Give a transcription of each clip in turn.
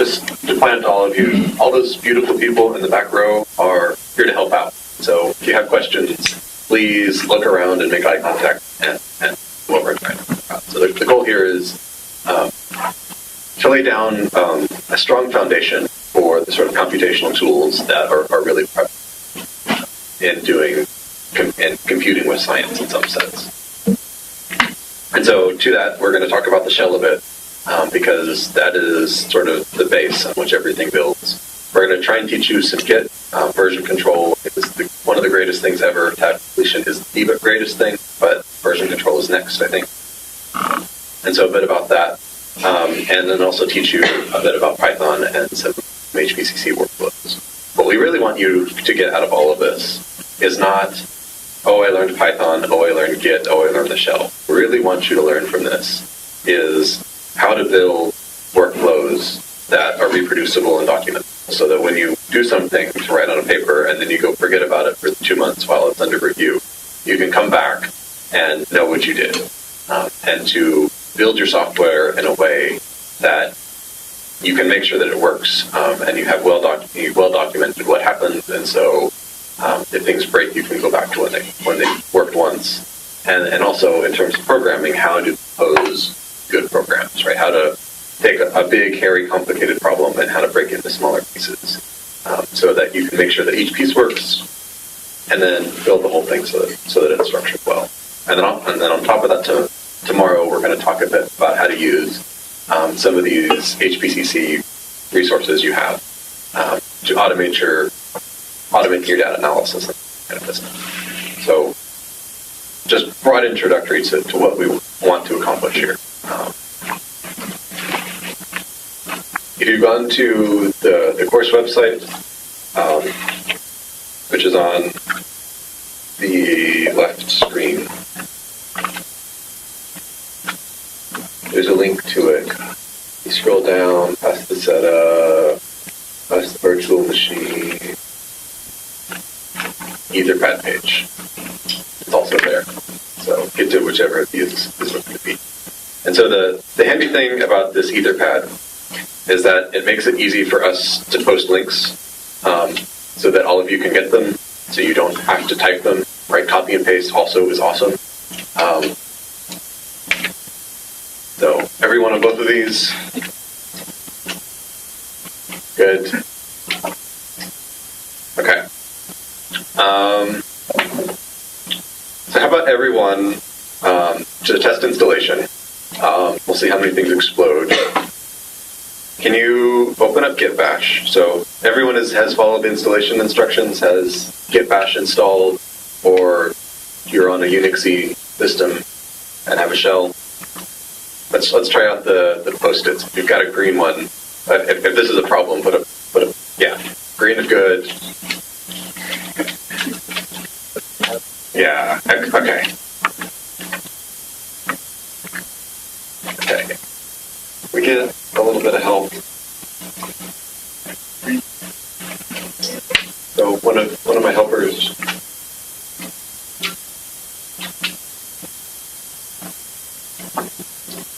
just to point out to all of you, all those beautiful people in the back row are here to help out. So if you have questions, please look around and make eye contact and what we're trying to talk about. So the goal here is to lay down a strong foundation for the sort of computational tools that are really in doing and computing with science in some sense. And so to that, we're going to talk about the shell a bit, because that is sort of the base on which everything builds. We're going to try and teach you some Git version control. It's one of the greatest things ever. Tab completion is the greatest thing, but version control is next, I think. And so a bit about that. And then also teach you a bit about Python and some HPCC workflows. What we really want you to get out of all of this is not, oh, I learned Python, oh, I learned Git, oh, I learned the shell. What we really want you to learn from this is how to build workflows that are reproducible and documented, so that when you do something to write on a paper and then you go forget about it for 2 months while it's under review, you can come back and know what you did, and to build your software in a way that you can make sure that it works, and you have well documented what happened, and so if things break, you can go back to when they worked once. And also in terms of programming, how to compose good programs, right? How to take a big, hairy, complicated problem and how to break it into smaller pieces, so that you can make sure that each piece works, and then build the whole thing so that it's structured well. And then on top of that, tomorrow we're going to talk a bit about how to use some of these HPCC resources you have to automate your data analysis and kind of business. So just broad introductory to what we want to accomplish here. If you've gone to the course website, which is on the left screen, there's a link to it. You scroll down past the setup, past the virtual machine, Etherpad page. It's also there. So get to whichever of these is looking to be. And so the handy thing about this Etherpad is that it makes it easy for us to post links, so that all of you can get them, so you don't have to type them. Right? Copy and paste also is awesome. So every one of both of these. Good. Okay. So how about everyone to test installation? We'll see how many things explode. Can you open up Git Bash? So everyone has followed the installation instructions, has Git Bash installed, or you're on a Unix-y system and have a shell. Let's try out the post-its. If you've got a green one, if this is a problem, put a yeah, green is good. Yeah, okay. Okay. We get a little bit of help. So one of my helpers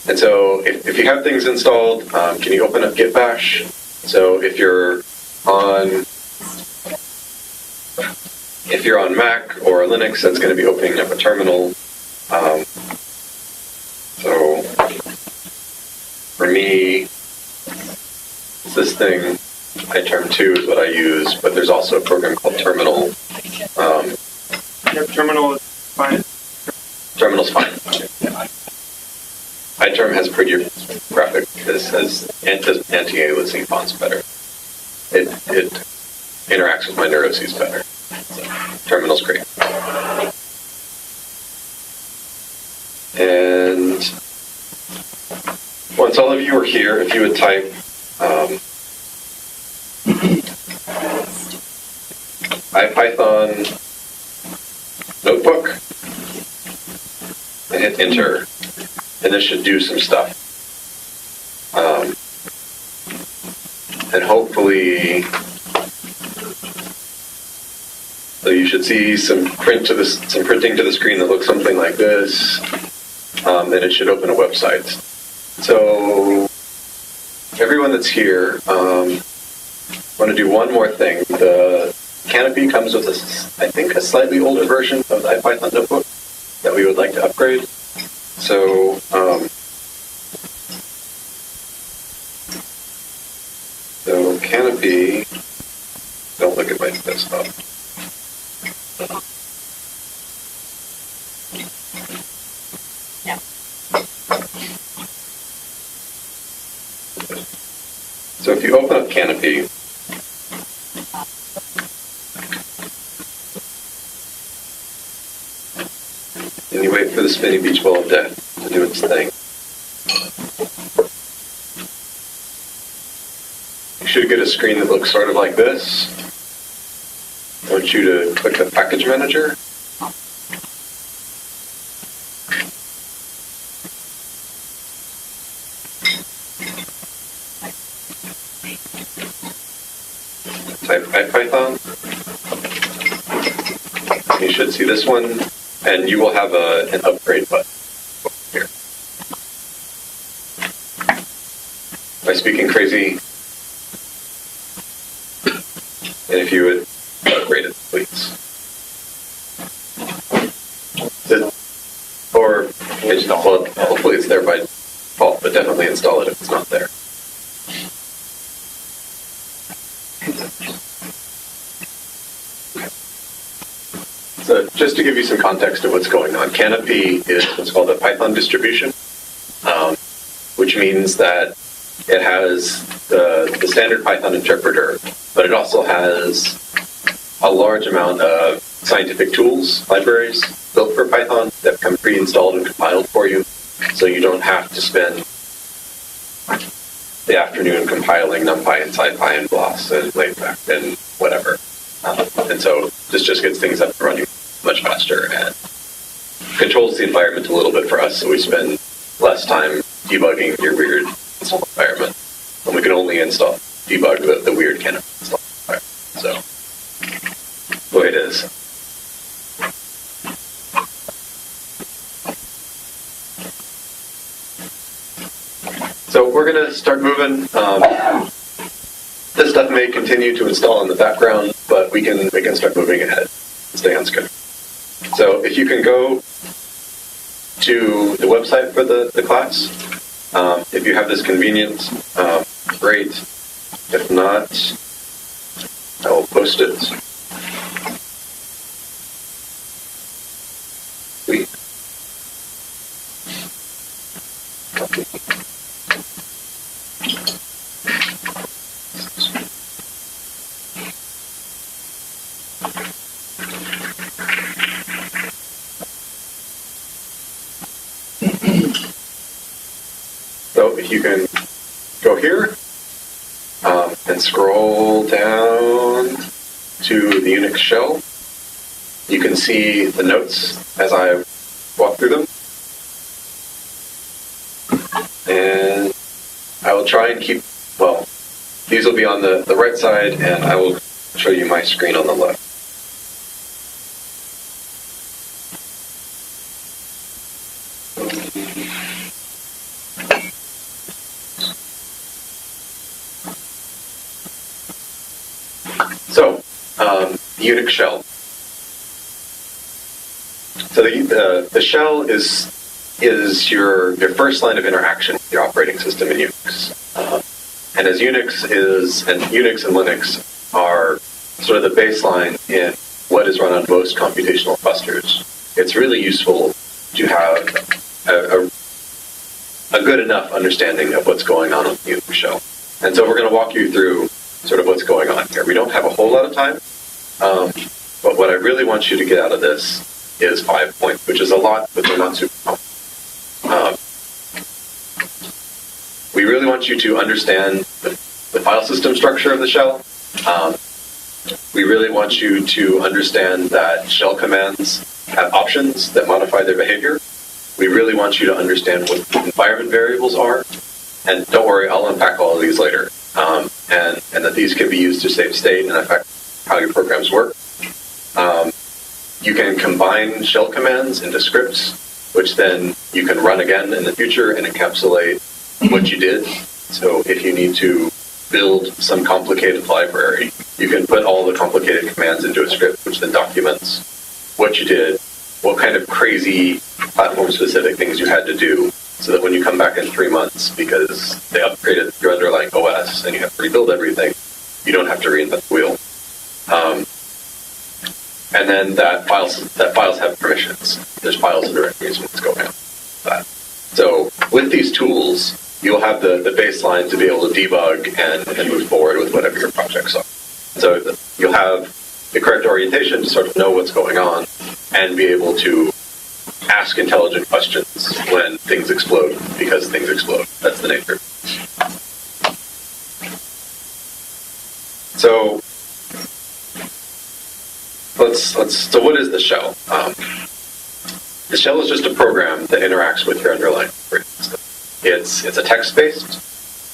and so if you have things installed, can you open up Git Bash? So if you're on Mac or Linux, that's going to be opening up a terminal. So for me, this thing, iTerm2 is what I use, but there's also a program called Terminal. Terminal is fine. Terminal's fine. iTerm has prettier graphic. This has anti-aliasing fonts better. It interacts with my neuroses better. So, Terminal's great. And once all of you are here, if you would type IPython notebook and hit enter, and this should do some stuff. And hopefully, so you should see some printing to the screen that looks something like this, and it should open a website. So everyone that's here, I want to do one more thing. The Canopy comes with, I think, a slightly older version of the IPython notebook that we would like to upgrade. So, Canopy, don't look at my desktop. Yeah. So if you open up Canopy, and you wait for the spinny beach ball of death to do its thing, you should get a screen that looks sort of like this. I want you to click the package manager. Type IPython. You should see this one, and you will have an upgrade button here. Am I speaking crazy? And if you would upgrade it, please. Or well, hopefully it's there by default, but definitely install it if it's not there. So just to give you some context of what's going on, Canopy is what's called a Python distribution, which means that it has the standard Python interpreter, but it also has a large amount of scientific tools, libraries built for Python that come pre-installed and compiled for you, so you don't have to spend the afternoon compiling NumPy and SciPy and BLOS and LaTeX and whatever. And so this just gets things up and running much faster and controls the environment a little bit for us, so we spend less time debugging your weird install environment. And we can only debug the weird Canopy install environment. So, the way it is. So we're going to start moving. This stuff may continue to install in the background, but we can start moving ahead and stay on schedule. So if you can go to the website for the class, if you have this convenient, great. If not, I will post it. Sweet. Copy. So if you can go here and scroll down to the Unix Shell, you can see the notes as I walk through them. And I will try and keep, well, these will be on the right side, and I will show you my screen on the left. So, Unix Shell. So the shell is your first line of interaction with your operating system in Unix. And as Unix and Linux are sort of the baseline in what is run on most computational clusters, it's really useful to have a good enough understanding of what's going on with the Unix shell. And so we're going to walk you through sort of what's going on here. We don't have a whole lot of time, but what I really want you to get out of this is 5 points, which is a lot, but they're not super common. We really want you to understand the file system structure of the shell. We really want you to understand that shell commands have options that modify their behavior. We really want you to understand what environment variables are. And don't worry, I'll unpack all of these later. And that these can be used to save state and affect how your programs work. You can combine shell commands into scripts, which then you can run again in the future and encapsulate what you did So if you need to build some complicated library, you can put all the complicated commands into a script, which then documents what you did, what kind of crazy platform-specific things you had to do, so that when you come back in 3 months, because they upgraded your underlying OS and you have to rebuild everything, you don't have to reinvent the wheel. And then that files have permissions. There's files and directories when it's going on. So with these tools, you'll have the baseline to be able to debug and move forward with whatever your projects are. So you'll have the correct orientation to sort of know what's going on and be able to ask intelligent questions when things explode, because things explode. That's the nature. So so what is the shell? The shell is just a program that interacts with your underlying operating system. It's a text-based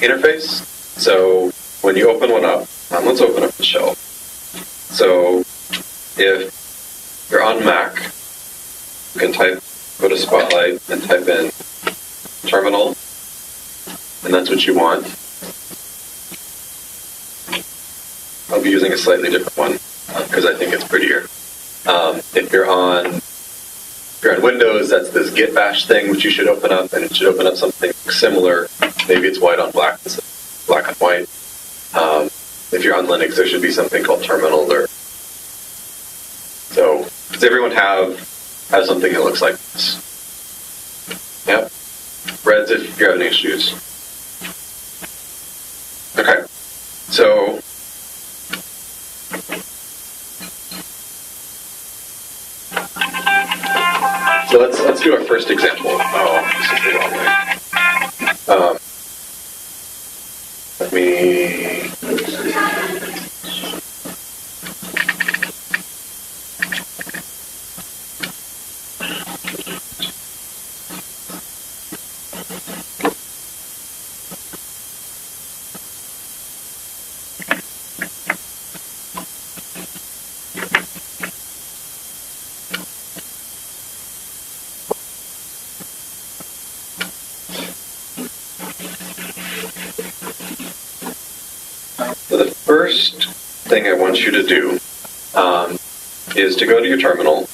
interface. So when you open one up, let's open up the shell. So if you're on Mac, you can go to Spotlight and type in terminal, and that's what you want. I'll be using a slightly different one because I think it's prettier. If you're on Windows, that's this Git bash thing, which you should open up, and it should open up something similar. Maybe it's white on black, black on white. If you're on Linux, there should be something called terminal. So does everyone have something that looks like this? Yep. Reds if you're having issues. Okay. So let's do our first example. Oh, this is the wrong way. Let me. First thing I want you to do is to go to your terminal,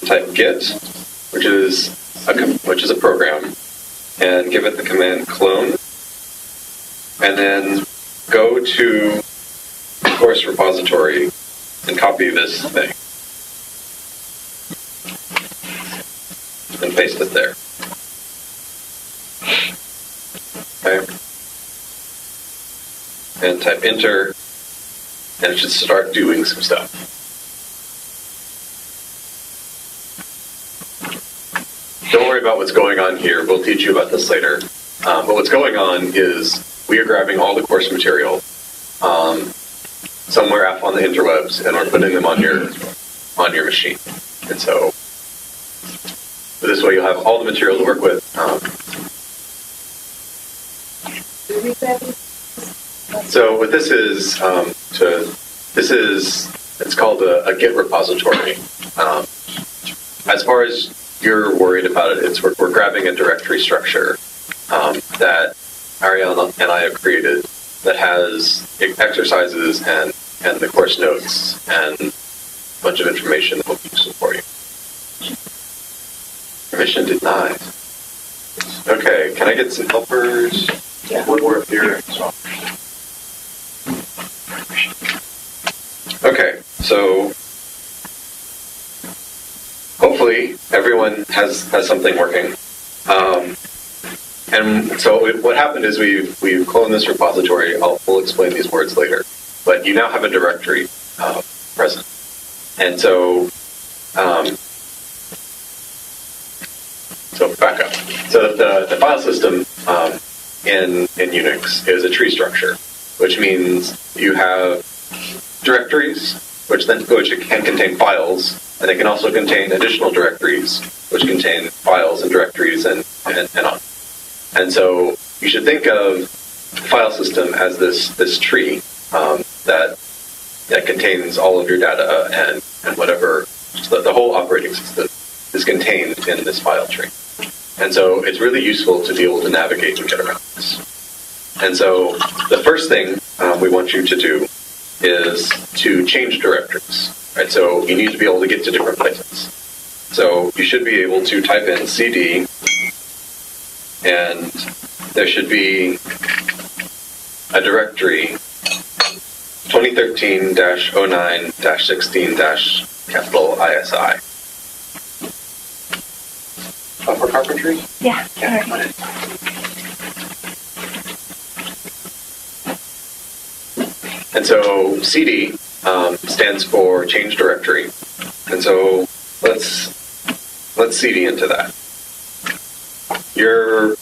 type git, which is a program, and give it the command clone, and then go to the course repository and copy this thing and paste it there. Okay. And type enter, and it should start doing some stuff. Don't worry about what's going on here. We'll teach you about this later. But what's going on is we are grabbing all the course material somewhere up on the interwebs, and we're putting them on your machine. And so this way you'll have all the material to work with. So what this is, it's called a Git Repository. As far as you're worried about it, we're grabbing a directory structure that Ariana and I have created that has exercises and the course notes and a bunch of information that will be useful for you. Permission denied. Okay, can I get some helpers? Yeah. One more up here. Okay, so hopefully everyone has something working. And so what happened is we've cloned this repository. We'll explain these words later. But you now have a directory present. And so back up. So the file system in Unix is a tree structure, which means you have directories, which can contain files, and they can also contain additional directories, which contain files and directories and on. And so you should think of the file system as this tree that contains all of your data and whatever, so the whole operating system is contained in this file tree. And so it's really useful to be able to navigate and get around this. And so the first thing we want you to do is to change directories. Right? So you need to be able to get to different places. So you should be able to type in cd, and there should be a directory 2013-09-16-ISI. For Carpentry? Yeah. Yeah. All right. And so CD stands for change directory. And so let's CD into that. Your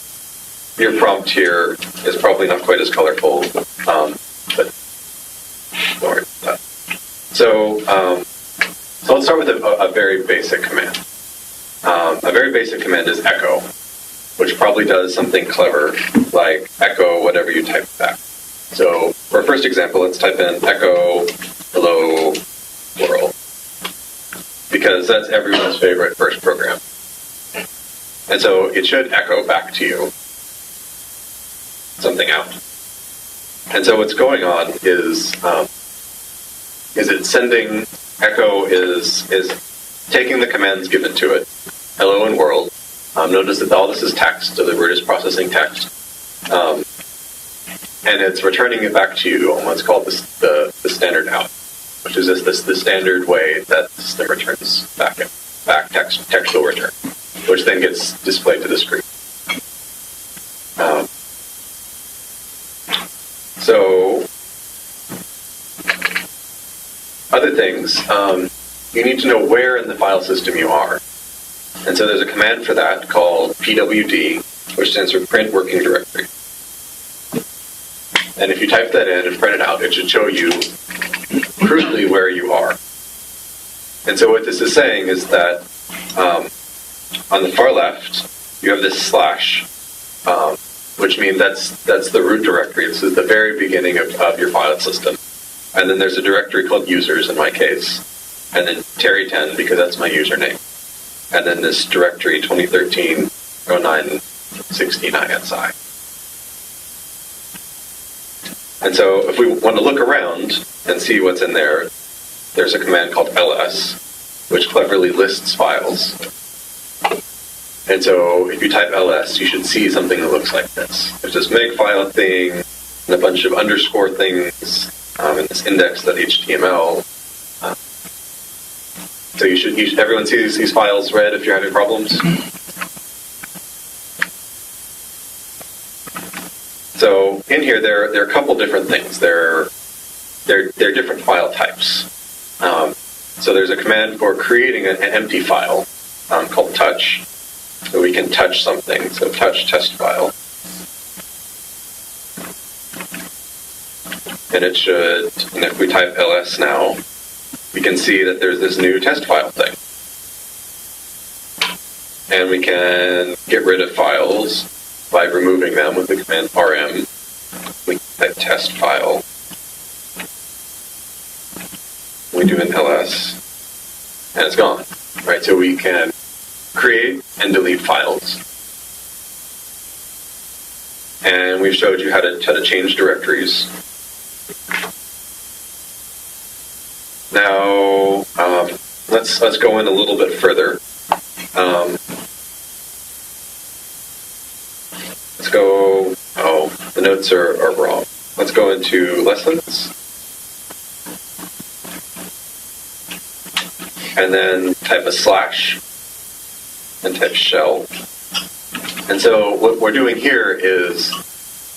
prompt here is probably not quite as colorful, but don't worry about that. So let's start with a very basic command. A very basic command is echo, which probably does something clever, like echo whatever you type back. So for our first example, let's type in echo hello world, because that's everyone's favorite first program. And so it should echo back to you something out. And so what's going on is it's sending, echo is taking the commands given to it, hello and world. Notice that all this is text, so the root is processing text. And it's returning it back to you on what's called the standard out, which is the standard way that the system returns back textual return, which then gets displayed to the screen. So other things, you need to know where in the file system you are. And so there's a command for that called pwd, which stands for print working directory. And if you type that in and print it out, it should show you crudely where you are. And so what this is saying is that on the far left, you have this slash, which means that's the root directory. This is the very beginning of your file system. And then there's a directory called users in my case, and then Terry10 because that's my username. And then this directory 2013-09-16-ISI. And so if we want to look around and see what's in there, there's a command called ls, which cleverly lists files. And so if you type ls, you should see something that looks like this. There's this makefile thing, and a bunch of underscore things, and this index.html. So everyone sees these files read if you're having problems? So in here, there are a couple different things. There are different file types. So there's a command for creating an empty file called touch. So we can touch something. So touch test file. And it should, and if we type ls now, we can see that there's this new test file thing. And we can get rid of files by removing them with the command rm. We type test file. We do an ls, and it's gone. Right? So we can create and delete files. And we've showed you how to change directories. Now, let's go in a little bit further. Let's go, the notes are wrong. Let's go into lessons. And then type a slash and type shell. And so what we're doing here is,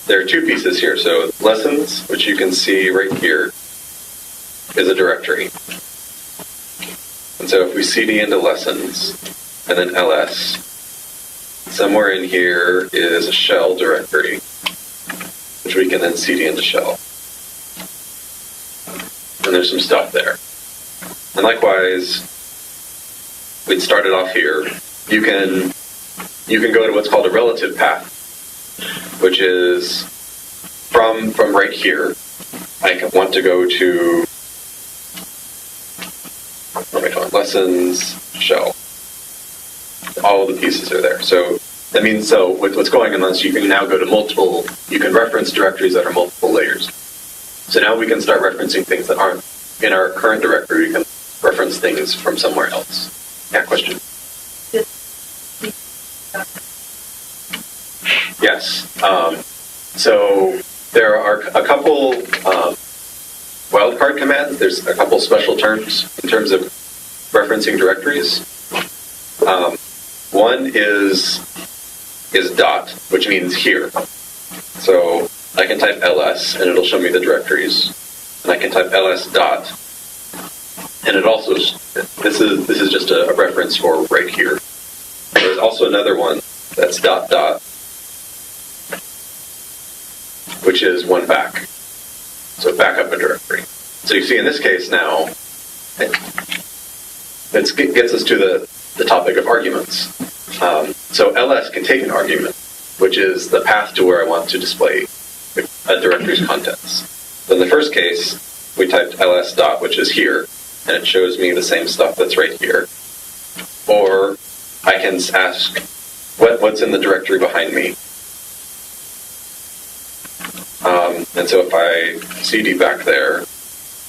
there are two pieces here. So lessons, which you can see right here, is a directory. And so if we cd into lessons, and then ls, somewhere in here is a shell directory, which we can then cd into shell. And there's some stuff there. And likewise, we'd start it off here. You can go to what's called a relative path, which is from right here. I want to go to lessons, shell. All of the pieces are there. So That means, so what's going on is you can now go to multiple, you can reference directories that are multiple layers. So now we can start referencing things that aren't in our current directory. We can reference things from somewhere else. Yeah, question? Yes. So there are a couple wildcard commands. There's a couple special terms in terms of referencing directories. One is dot, which means here. So I can type ls and it'll show me the directories, and I can type ls dot, and it also this is just a reference for right here. There's also another one that's dot dot, which is one back. So back up a directory. So you see in this case now, it gets us to the topic of arguments. So ls can take an argument, which is the path to where I want to display a directory's contents. So in the first case, we typed ls dot, which is here, and it shows me the same stuff that's right here. Or I can ask, what's in the directory behind me? And so if I cd back there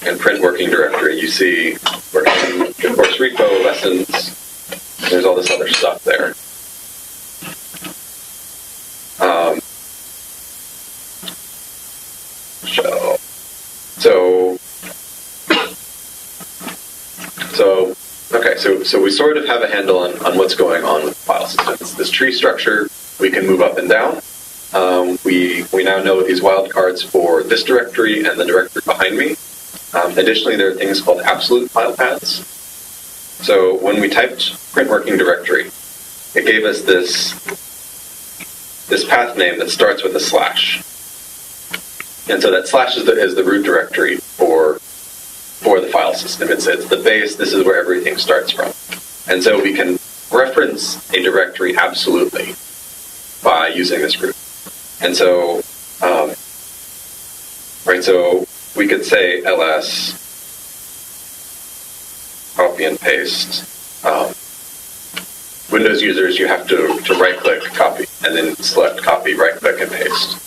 and print working directory, you see working, of course, repo, lessons, there's all this other stuff there. Shell. So we sort of have a handle on what's going on with the file system. It's this tree structure. We can move up and down. We now know these wildcards for this directory and the directory behind me. Additionally, there are things called absolute file paths. So when we typed print working directory, it gave us this path name that starts with a slash. And so that slash is the root directory for the file system. It's the base. This is where everything starts from. And so we can reference a directory absolutely by using this root. And so, so we could say ls, copy and paste. Windows users, you have to right-click, copy, and then select copy, right-click, and paste.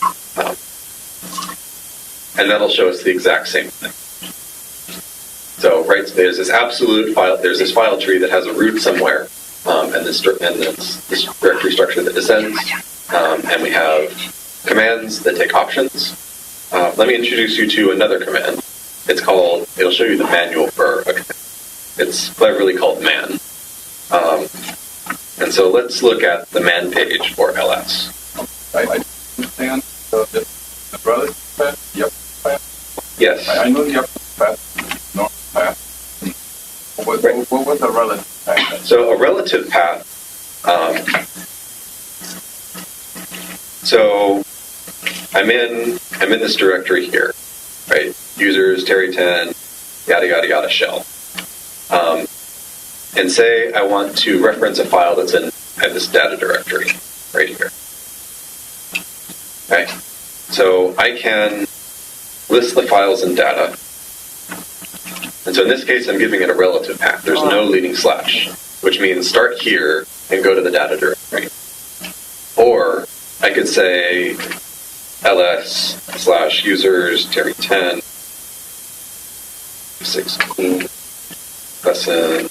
And that'll show us the exact same thing. So, there's this absolute file, there's this file tree that has a root somewhere, and this directory structure that descends, and we have commands that take options. Let me introduce you to another command. It'll show you the manual for a command. It's cleverly called man. And so let's look at the man page for ls. I understand the relative path, the upper path. Yes. I know the upper path, north path. What was the relative path? So a relative path. So I'm in this directory here, right? Users, Terry 10, yada yada yada shell. And say I want to reference a file that's in this data directory right here. Okay. So I can list the files in data. And so in this case, I'm giving it a relative path. There's no leading slash, which means start here and go to the data directory. Or I could say ls/users Terry 10 16 lesson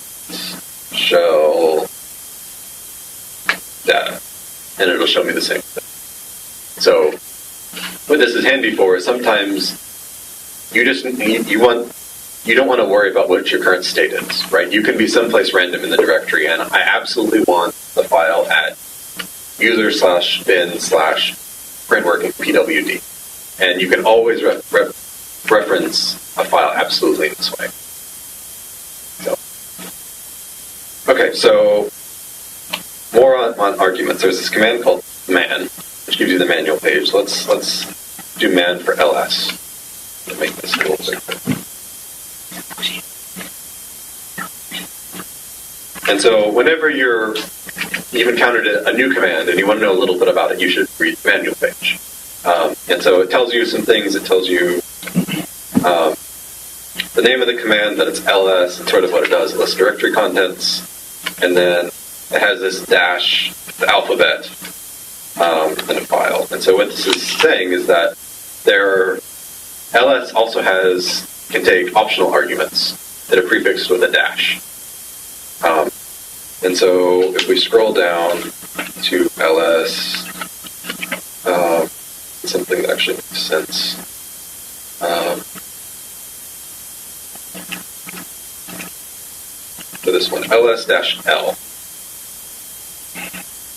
shell data, and it'll show me the same thing. So what this is handy for is sometimes you don't want to worry about what your current state is, right? You can be someplace random in the directory, and I absolutely want the file at user/bin/printworking pwd, and you can always reference a file absolutely in this way. Okay, so more on arguments. There's this command called man, which gives you the manual page. Let's do man for ls to make this a little bit. And so whenever you've encountered a new command and you want to know a little bit about it, you should read the manual page. And so it tells you some things. It tells you the name of the command, that it's ls, and sort of what it does. It lists directory contents. And then it has this dash, the alphabet, in a file. And so what this is saying is that ls also can take optional arguments that are prefixed with a dash. And so if we scroll down to ls, something that actually makes sense. For this one, ls-l,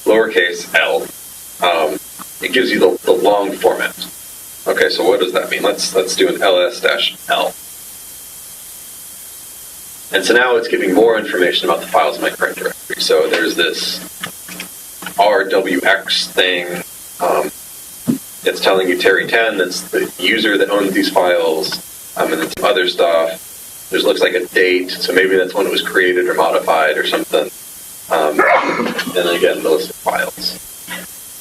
lowercase l, it gives you the long format. Okay, so what does that mean? Let's do an ls-l. And so now it's giving more information about the files in my current directory. So there's this rwx thing. It's telling you Terry10, that's the user that owns these files, and then some other stuff. There looks like a date, so maybe that's when it was created or modified or something. And then again, the list of files.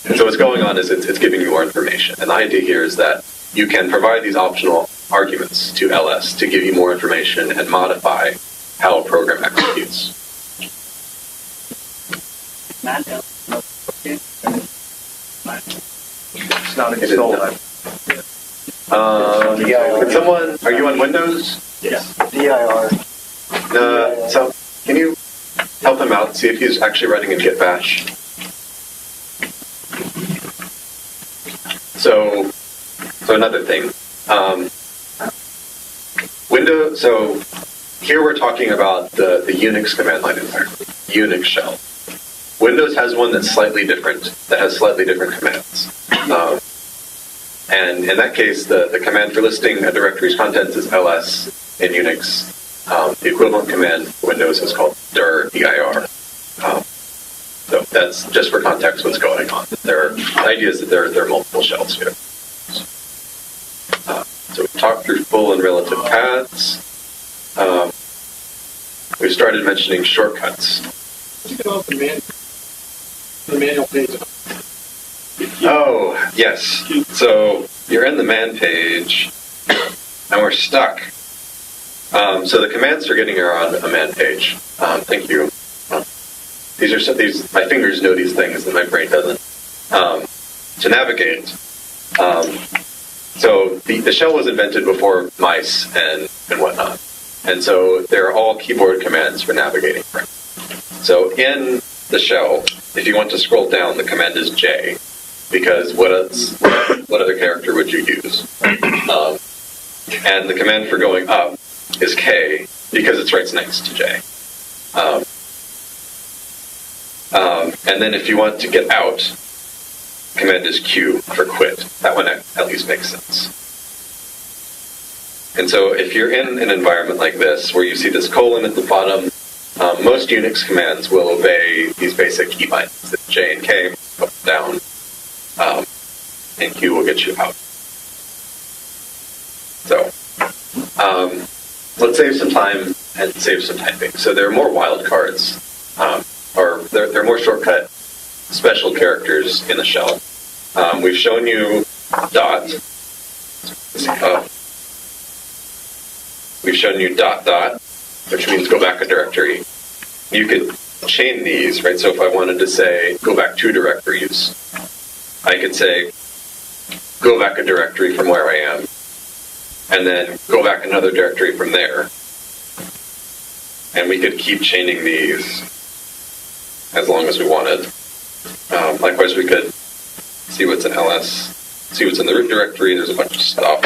And so what's going on is it's giving you more information. And the idea here is that you can provide these optional arguments to ls to give you more information and modify how a program executes. It's not installed. Can someone, are you on Windows? Yes. dir. So can you help him out, see if he's actually running in Git Bash? So another thing. Windows, so here we're talking about the Unix command line environment, Unix Shell. Windows has one that's slightly different, that has slightly different commands. And in that case, the command for listing a directory's contents is ls in Unix. The equivalent command for Windows is called dir, dir. So that's just for context what's going on. The idea is that there are multiple shells here. So we talked through full and relative paths. We started mentioning shortcuts. You can open the manual page. Oh, yes. So you're in the man page, and we're stuck. So the commands for getting are on a man page. Thank you. These my fingers know these things that my brain doesn't. To navigate. So the shell was invented before mice and whatnot. And so they're all keyboard commands for navigating. So in the shell, if you want to scroll down, the command is J, because what other character would you use? And the command for going up is K, because it's right next to J. And then if you want to get out, command is Q for quit. That one at least makes sense. And so if you're in an environment like this, where you see this colon at the bottom, most Unix commands will obey these basic key bindings. J and K, up, down, and Q will get you out. So let's save some time and save some typing. So there are more wildcards, or there are more shortcut special characters in the shell. We've shown you dot. We've shown you dot, which means go back a directory. You could chain these, right? So if I wanted to say go back 2 directories, I could say go back a directory from where I am, and then go back another directory from there. And we could keep chaining these as long as we wanted. Likewise, we could see what's in ls, see what's in the root directory. There's a bunch of stuff.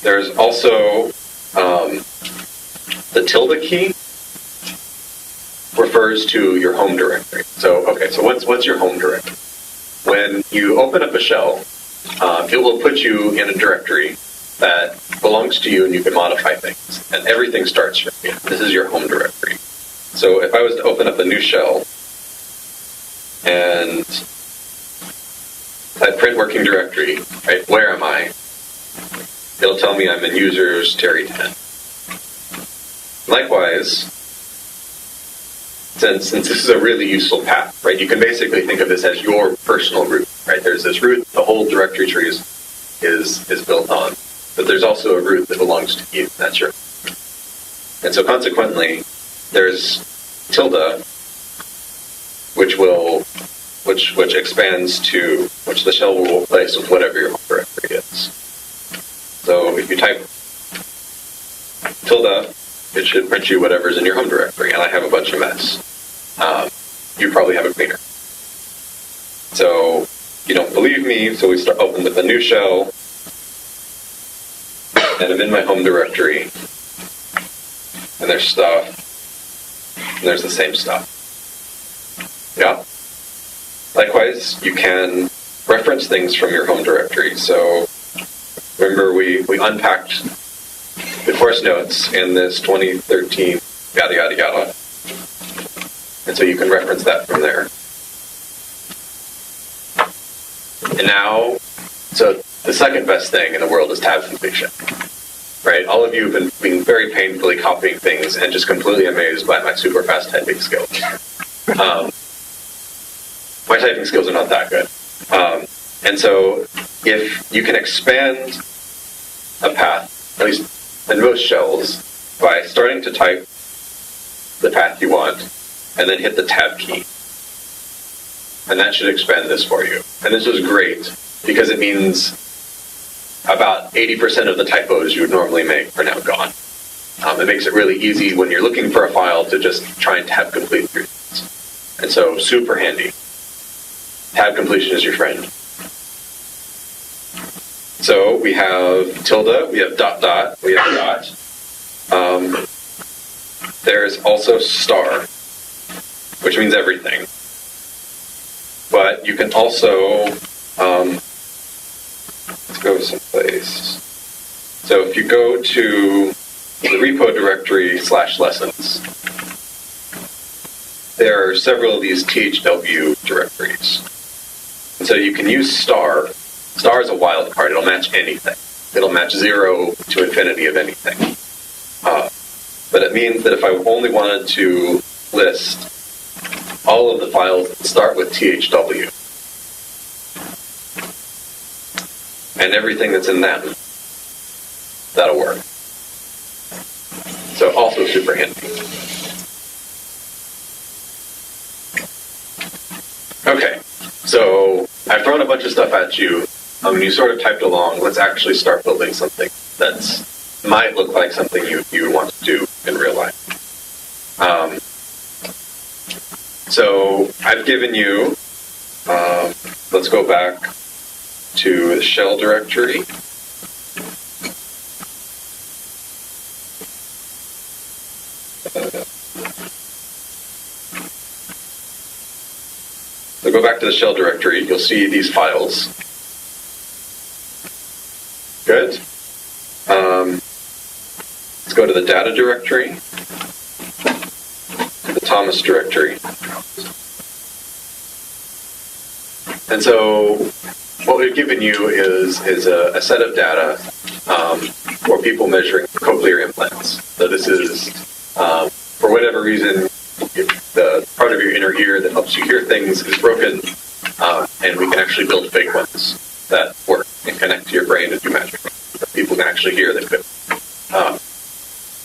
There's also the tilde key refers to your home directory. So, okay, so what's your home directory? When you open up a shell, it will put you in a directory that belongs to you and you can modify things. And everything starts from here. This is your home directory. So if I was to open up a new shell and type print working directory, right, where am I? It'll tell me I'm in users Terry10. Likewise, since this is a really useful path, right, you can basically think of this as your personal root, right? There's this root the whole directory tree is built on, but there's also a root that belongs to you. That's your. And so consequently, there's tilde, which expands to, which the shell will replace with whatever your home directory is. So if you type tilde, it should print you whatever's in your home directory, and I have a bunch of mess. You probably have a cleaner. So you don't believe me, so we open up a new shell, and I'm in my home directory, and there's stuff, and there's the same stuff. Yeah? Likewise, you can reference things from your home directory. So remember, we unpacked the course notes in this 2013 yada yada yada. And so you can reference that from there. And now, so the second best thing in the world is tab completion. Right? All of you have been very painfully copying things and just completely amazed by my super fast typing skills. My typing skills are not that good. And so if you can expand a path, at least in most shells, by starting to type the path you want, and then hit the tab key. And that should expand this for you. And this is great, because it means about 80% of the typos you would normally make are now gone. It makes it really easy when you're looking for a file to just try and tab complete through things. And so, super handy. Tab completion is your friend. So we have tilde, we have dot dot, we have dot. There's also star, which means everything. But you can also, let's go someplace. So if you go to the repo directory /lessons, there are several of these THW directories. And so you can use star. Star is a wildcard. It'll match anything. It'll match 0 to infinity of anything. But it means that if I only wanted to list all of the files that start with THW and everything that's in them, that'll work. So also super handy. Okay, so I've thrown a bunch of stuff at you. You sort of typed along. Let's actually start building something that might look like something you want to do in real life. So I've given you, let's go back to the shell directory. So go back to the shell directory. You'll see these files. Good. Let's go to the data directory, the Thomas directory. And so what we've given you is a set of data for people measuring cochlear implants. So this is, for whatever reason, the part of your inner ear that helps you hear things is broken, and we can actually build fake ones that work and connect to your brain and do magic. People can actually hear them.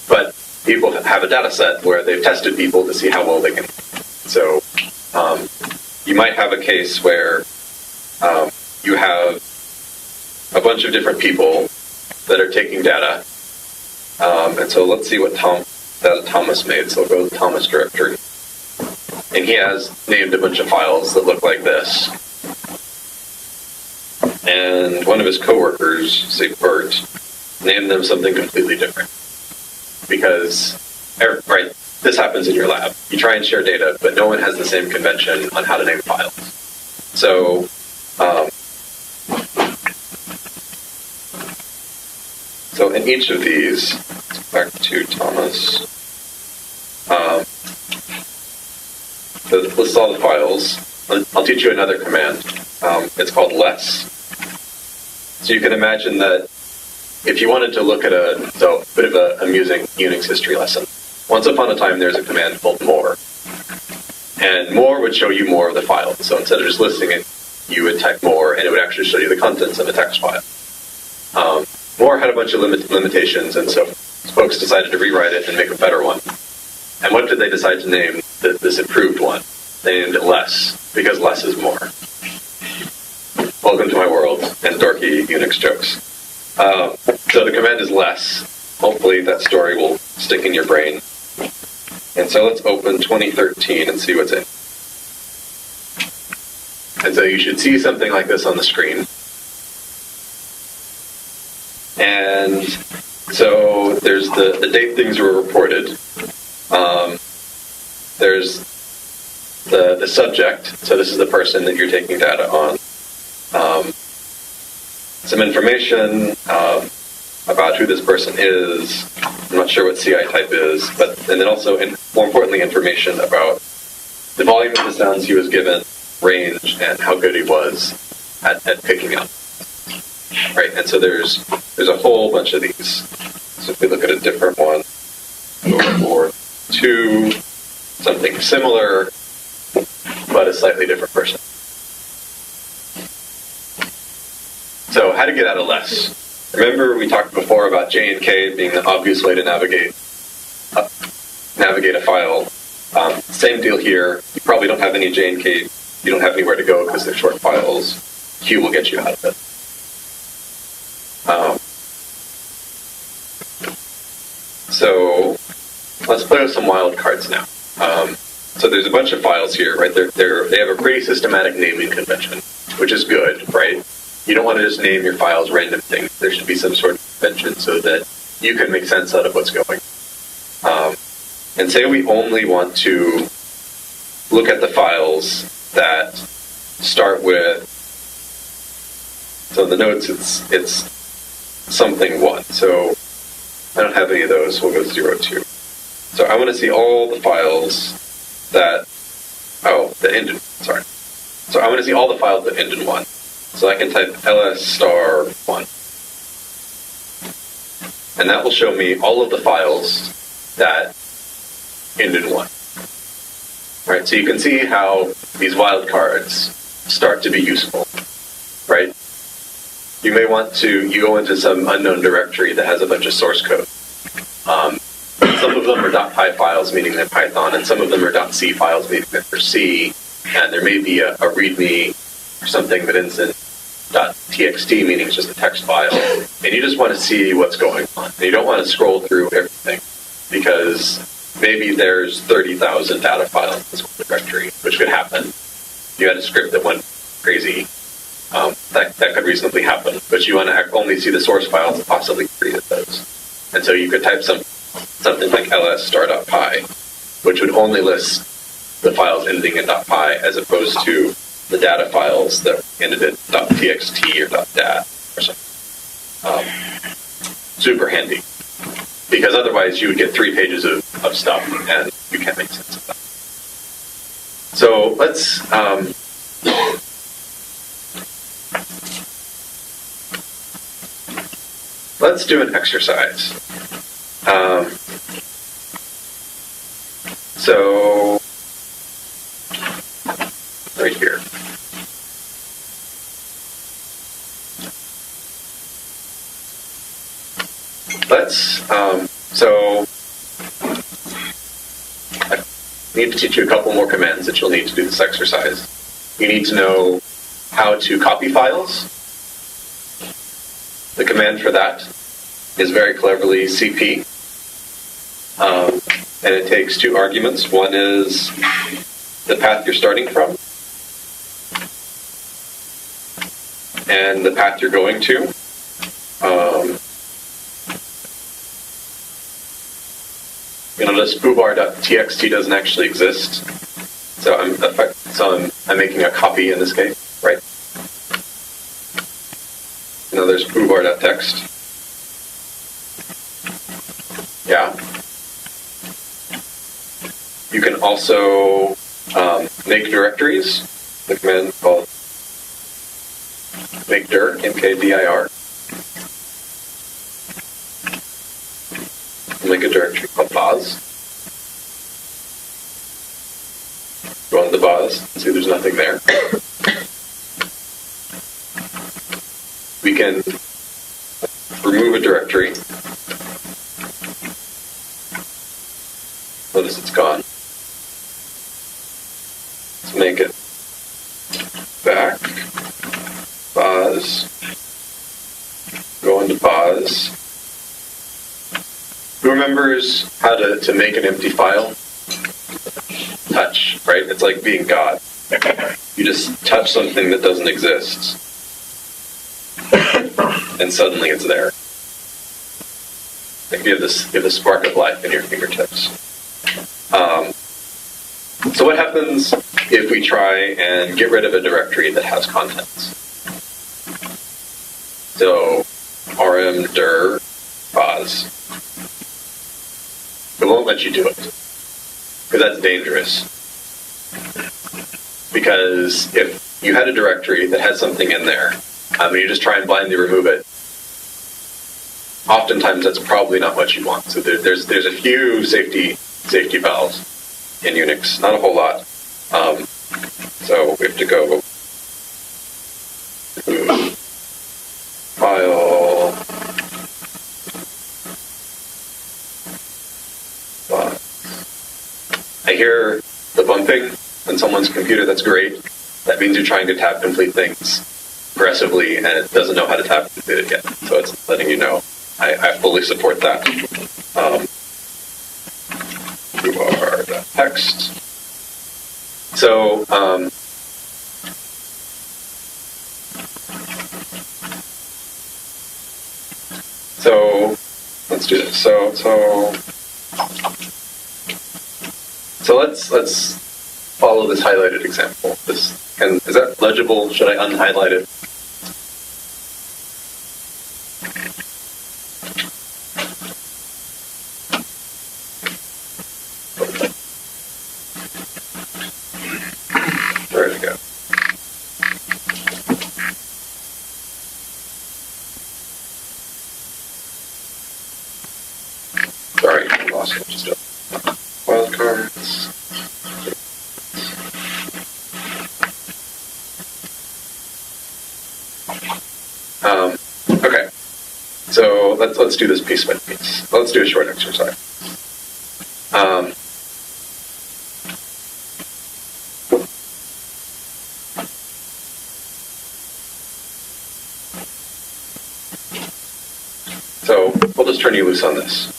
But people have a data set where they've tested people to see how well they can hear. So you might have a case where you have a bunch of different people that are taking data. And so let's see what Thomas made. So I'll go to the Thomas directory. And he has named a bunch of files that look like this. And one of his coworkers, say Bert, named them something completely different. Because, right, this happens in your lab. You try and share data, but no one has the same convention on how to name files. So, so in each of these, back to Thomas, so this lists all the files. I'll teach you another command. It's called less. So you can imagine that if you wanted to look at a bit of an amusing Unix history lesson, once upon a time there's a command called more. And more would show you more of the file. So instead of just listing it, you would type more, and it would actually show you the contents of a text file. More had a bunch of limitations, and so folks decided to rewrite it and make a better one. And what did they decide to name this improved one? They named it less, because less is more. Welcome to my world and dorky Unix jokes. So the command is less. Hopefully that story will stick in your brain. And so let's open 2013 and see what's in. And so you should see something like this on the screen. And so there's the date things were reported. There's the subject, so this is the person that you're taking data on. Some information about who this person is. I'm not sure what CI type is, and then also, more importantly, information about the volume of the sounds he was given, range, and how good he was at picking up. Right, and so there's a whole bunch of these. So if we look at a different one, or two, something similar, but a slightly different person. So how to get out of less. Remember we talked before about J and K being the obvious way to navigate a file. Same deal here. You probably don't have any J and K. You don't have anywhere to go because they're short files. Q will get you out of it. So let's play with some wildcards now. So there's a bunch of files here, right? They have a pretty systematic naming convention, which is good, right? You don't want to just name your files random things. There should be some sort of convention so that you can make sense out of what's going. And say we only want to look at the files that start with, so in the notes it's something 1. So I don't have any of those, we'll go 02. So I want to see all the files that ended, sorry. So I want to see all the files that end in 1. So I can type ls*1. And that will show me all of the files that end in 1. All right, so you can see how these wildcards start to be useful, right? You may want to, you go into some unknown directory that has a bunch of source code. Some of them are .py files, meaning they're Python, and some of them are .c files, meaning that they're C, and there may be a README or something that ends in .txt, meaning it's just a text file, and you just want to see what's going on. And you don't want to scroll through everything, because maybe there's 30,000 data files in this directory, which could happen. You had a script that went crazy. That could reasonably happen, but you want to only see the source files and possibly create those. And so you could type something like ls*.py, which would only list the files ending in .py as opposed to the data files that ended in .txt or .dat or something. Super handy, because otherwise you would get 3 pages of stuff and you can't make sense of that. So let's do an exercise. So right here. So I need to teach you a couple more commands that you'll need to do this exercise. You need to know how to copy files. The command for that is very cleverly cp. And it takes 2 arguments. One is the path you're starting from, and the path you're going to. You'll notice foobar.txt doesn't actually exist, so I'm making a copy in this case, right? Now there's foobar.text. Yeah. You can also make directories. The command called makedir, mkdir. Make a directory called baz. Go on the baz and see there's nothing there. We can remove a directory notice it's gone. Let's make it back. Pause. Go into pause. Who remembers how to make an empty file? Touch, right? It's like being God. You just touch something that doesn't exist, and suddenly it's there. Like you have this spark of life in your fingertips. So what happens if we try and get rid of a directory that has contents? So rm dir pause. It won't let you do it, because that's dangerous. Because if you had a directory that had something in there, and you just try and blindly remove it, oftentimes that's probably not what you want. So there's a few safety valves in Unix, not a whole lot. So we have to go to file, I hear the bumping on someone's computer. That's great. That means you're trying to tab complete things aggressively, and it doesn't know how to tab complete it yet. So it's letting you know. I fully support that. You are the text. So let's do this. So let's follow this highlighted example. Is that legible? Should I unhighlight it? There we go. Sorry, I lost it. Just wildcards. Okay, so let's do this piece by piece. Let's do a short exercise. So we'll just turn you loose on this.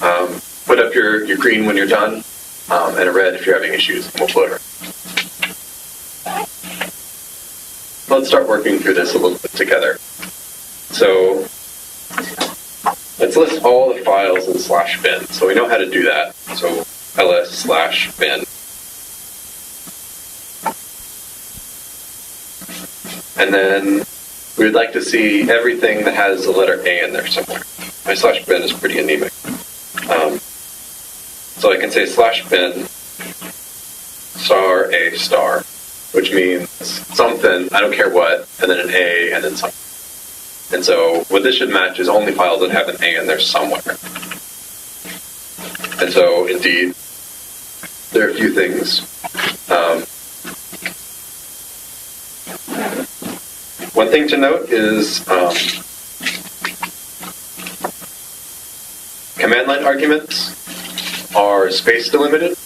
Put up your green when you're done, and a red if you're having issues, and we'll float around. Let's start working through this a little bit together. So let's list all the files in /bin. So we know how to do that. So ls/bin. And then we would like to see everything that has the letter A in there somewhere. My /bin is pretty anemic. So I can say /bin *A*, which means something, I don't care what, and then an A, and then something. And so what this should match is only files that have an A in there somewhere. And so, indeed, there are a few things. One thing to note is command line arguments are space delimited.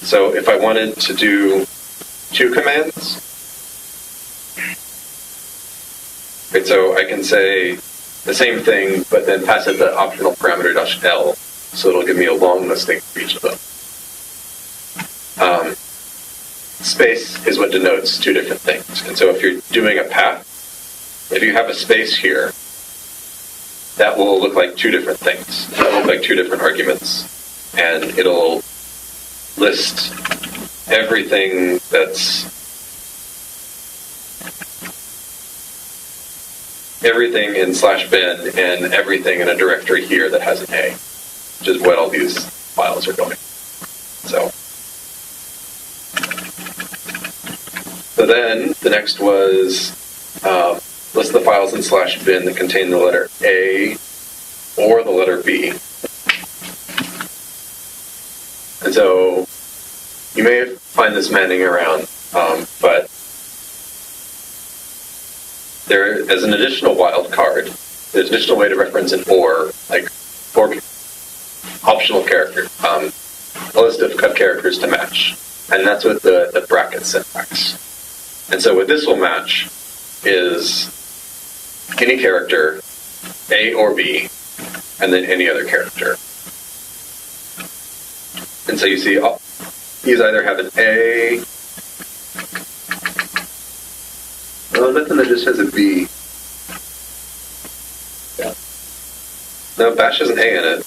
So if I wanted to do 2 commands, right, so I can say the same thing, but then pass it the optional parameter -l, so it'll give me a long listing for each of them. Space is what denotes 2 different things. And so if you're doing a path, if you have a space here, that will look like 2 different things. That will look like 2 different arguments. And it'll list everything that's everything in /bin and everything in a directory here that has an A, which is what all these files are going. So then the next was list the files in /bin that contain the letter A or the letter B. And so you may find this manning around, but there is an additional wildcard. There's an additional way to reference an or, like, or optional character. a list of characters to match. And that's with the bracket syntax. And so what this will match is any character, A or B, and then any other character. And so you see, these either have an A, oh, nothing that just has a B. Yeah. No, Bash has an A in it.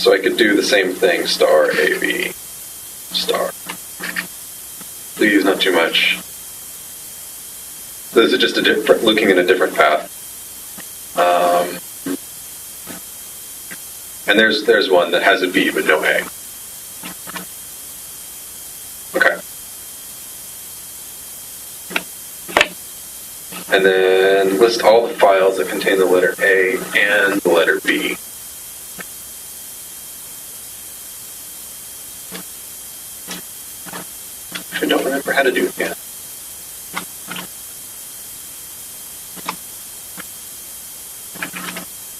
So I could do the same thing, star, AB, star. Please, not too much. This is just a different, looking in a different path. And there's one that has a B but no A. Okay. And then list all the files that contain the letter A and the letter B. I don't remember how to do it yet.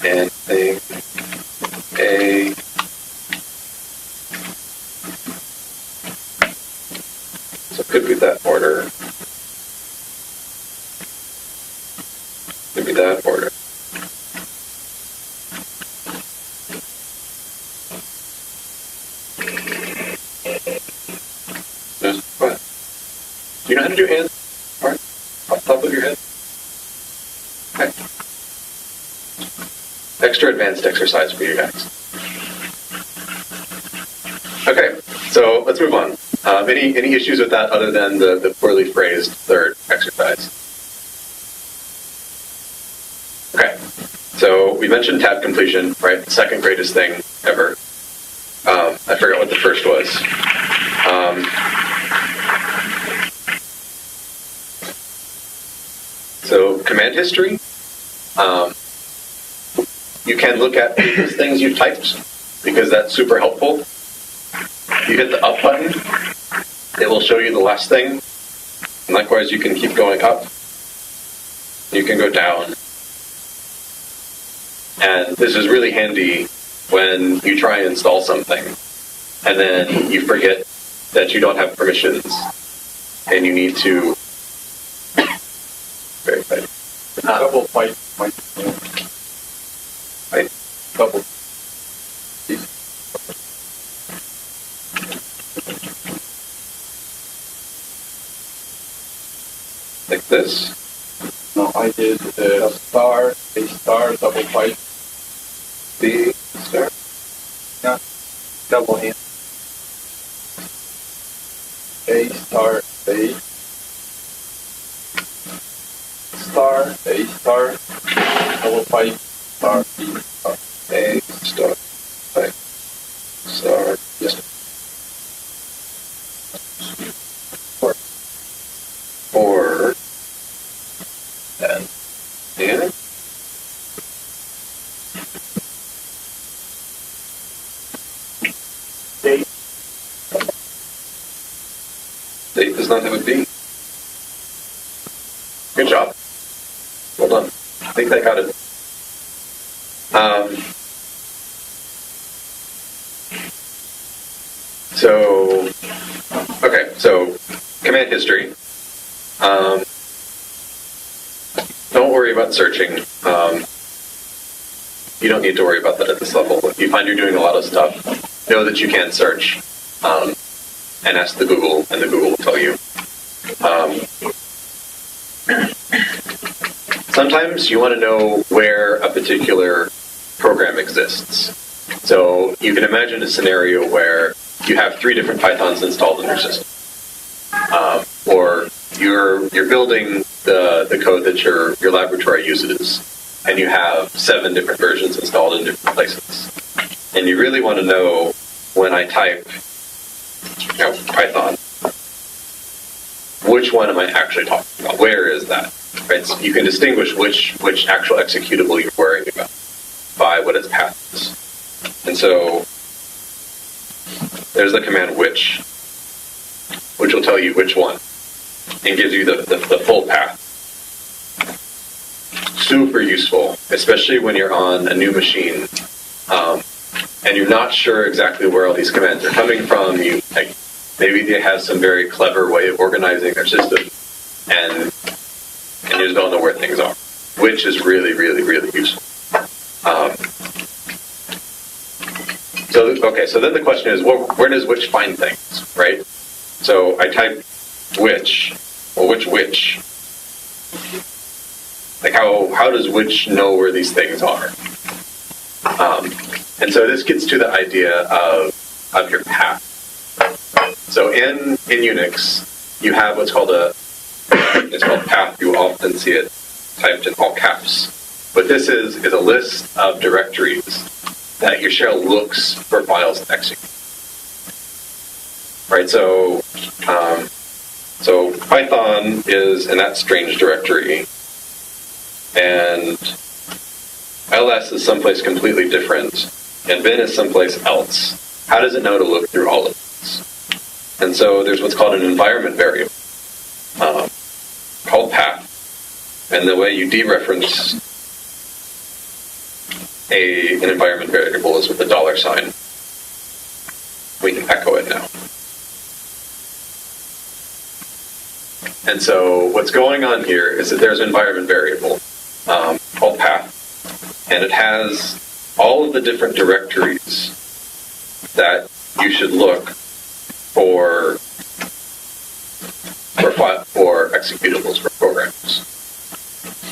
And A. So it could be that order. Could be that order. What? Do you know how to do and? Or off the top of your head? Okay. Extra advanced exercise for you guys. Okay, so let's move on. Any issues with that other than the poorly phrased third exercise? Okay, so we mentioned tab completion, right? The second greatest thing ever. I forgot what the first was. So command history. You can look at previous things you've typed because that's super helpful. You hit the up button, it will show you the last thing. And likewise, you can keep going up. You can go down. And this is really handy when you try and install something and then you forget that you don't have permissions and you need to verify. Double fight. Right. Double. Like this. No, I did a star, double fight. B star. Yeah. Double in. A star, A. Star, A star, double fight, star, B star. A star. Right. Star. Yes. Or and Date. Date does not have a B. Good job. Well done. I think I got it. So command history. Don't worry about searching. You don't need to worry about that at this level. If you find you're doing a lot of stuff, know that you can search and ask the Google, and the Google will tell you. Sometimes you want to know where a particular program exists. So you can imagine a scenario where you have 3 different Pythons installed in your system. Or you're building the code that your laboratory uses, and you have 7 different versions installed in different places. And you really want to know when I type Python, which one am I actually talking about? Where is that? Right? So you can distinguish which actual executable you're worrying about by what its path is. And so there's the command which will tell you which one and gives you the full path. super useful, especially when you're on a new machine, and you're not sure exactly where all these commands are coming from. Maybe they have some very clever way of organizing their system, and you just don't know where things are, which is really, really, really useful. So then the question is, where does which find things, right? So I type which, well, which? Like how does which know where these things are? And so this gets to the idea of your path. So in Unix, you have what's called it's called path. You will often see it typed in all caps. But this is a list of directories that your shell looks for files to execute. Right, so Python is in that strange directory, and ls is someplace completely different, and bin is someplace else. How does it know to look through all of these? And so there's what's called an environment variable called path, and the way you dereference an environment variable is with the $sign. We can echo it now. And so what's going on here is that there's an environment variable called path, and it has all of the different directories that you should look for executables, for programs.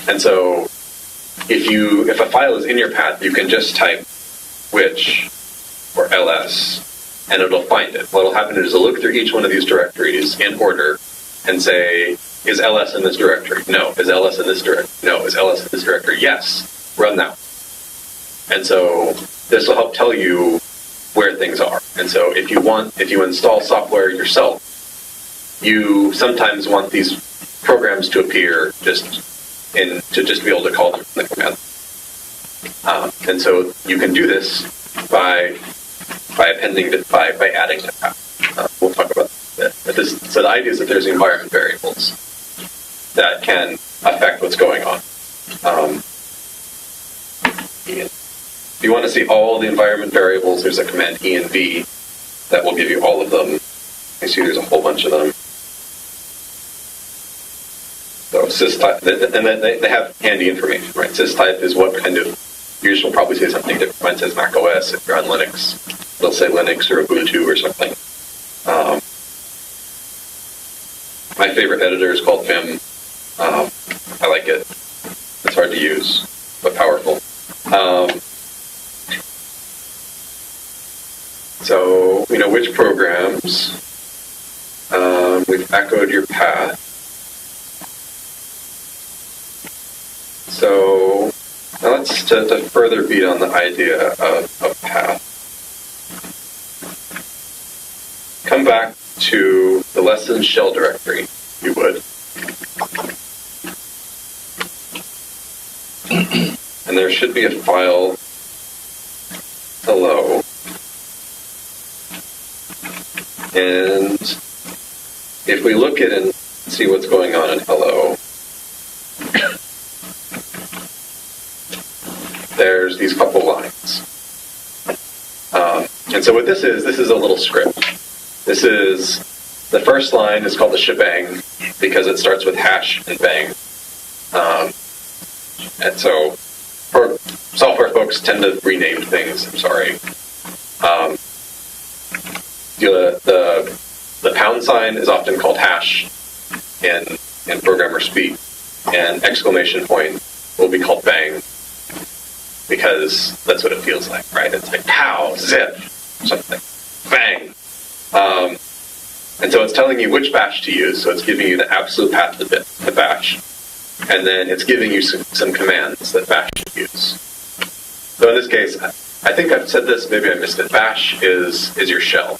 And so if a file is in your path, you can just type which or ls, and it'll find it. What'll happen is it'll look through each one of these directories in order and say, is ls in this directory? No. Is ls in this directory? No. Is ls in this directory? Yes. Run that. And so this will help tell you where things are. And so if you install software yourself, you sometimes want these programs to appear to just be able to call them from the command. And so you can do this by appending it, by adding to path. We'll talk about that. So the idea is that there's environment variables that can affect what's going on. If you want to see all the environment variables, there's a command env that will give you all of them. You see there's a whole bunch of them. So systype, and then they have handy information, right? Systype is what kind of, yours will probably say something different. Mine says Mac OS. If you're on Linux, it'll say Linux or Ubuntu or something. My favorite editor is called Vim. I like it. It's hard to use, but powerful. So, which programs, we've echoed your path. So, now let's to further beat on the idea of path. Come back to the lesson shell directory, if you would. And there should be a file hello. And if we look at it and see what's going on in hello, there's these couple lines. And so what this is a little script. This is, the first line is called the shebang because it starts with hash and bang. And so software folks tend to rename things, I'm sorry. The pound sign is often called hash in programmer speak, and exclamation point will be called bang because that's what it feels like, right? It's like pow, zip, something, bang. And so it's telling you which batch to use, so it's giving you the absolute path to the batch, and then it's giving you some commands that bash should use. So in this case, I think I've said this, maybe I missed it. Bash is your shell.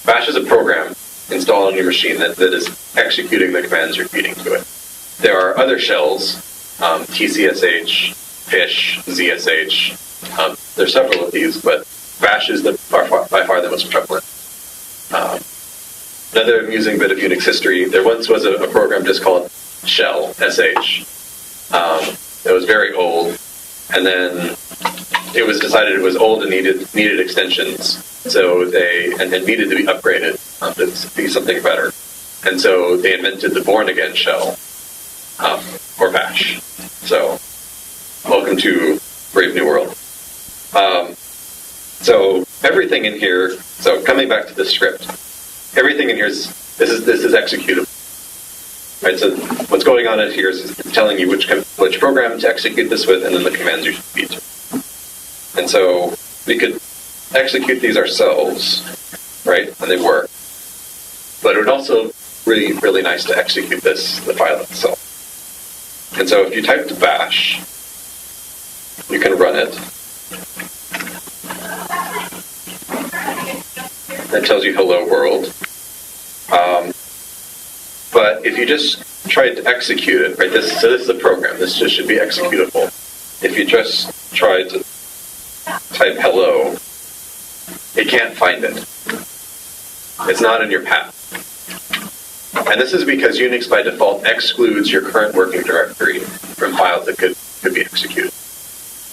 Bash is a program installed on your machine that is executing the commands you're feeding to it. There are other shells, TCSH, fish, ZSH. There's several of these, but Bash is by far the most prevalent. Another amusing bit of Unix history, there once was a program just called Shell, SH. It was very old, and then it was decided it was old and needed extensions. So and needed to be upgraded to be something better. And so they invented the Born Again shell, or Bash. So welcome to Brave New World. So everything in here. So coming back to the script, everything in here is this is executable. Right. So what's going on in here is it's telling you which program to execute this with, and then the commands you should feed to. And so we could execute these ourselves, right? And they work. But it would also be really nice to execute the file itself. And so if you type bash, you can run it. That tells you hello world. But if you just tried to execute it, right? This is the program. This just should be executable. If you just try to type hello, it can't find it. It's not in your path. And this is because Unix by default excludes your current working directory from files that could be executed.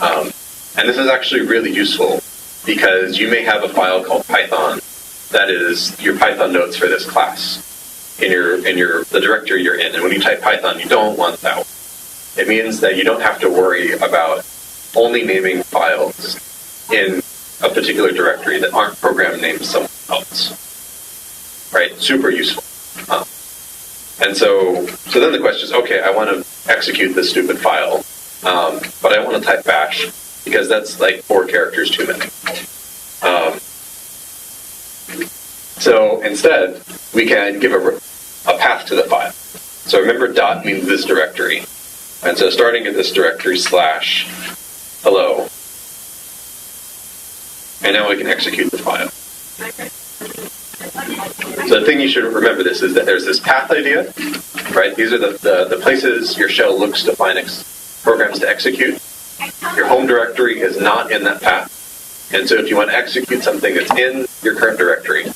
And this is actually really useful because you may have a file called Python that is your Python notes for this class in the directory you're in. And when you type Python, you don't want that. It means that you don't have to worry about only naming files in a particular directory that aren't program named somewhere else. Right? Super useful. And so then the question is, okay, I want to execute this stupid file, but I want to type bash because that's like 4 characters too many. So instead, we can give a path to the file. So remember, dot means this directory. And so starting at this directory / hello, and now we can execute the file. So the thing you should remember is that there's this path idea, right? These are the places your shell looks to find programs to execute. Your home directory is not in that path. And so if you want to execute something that's in your current directory,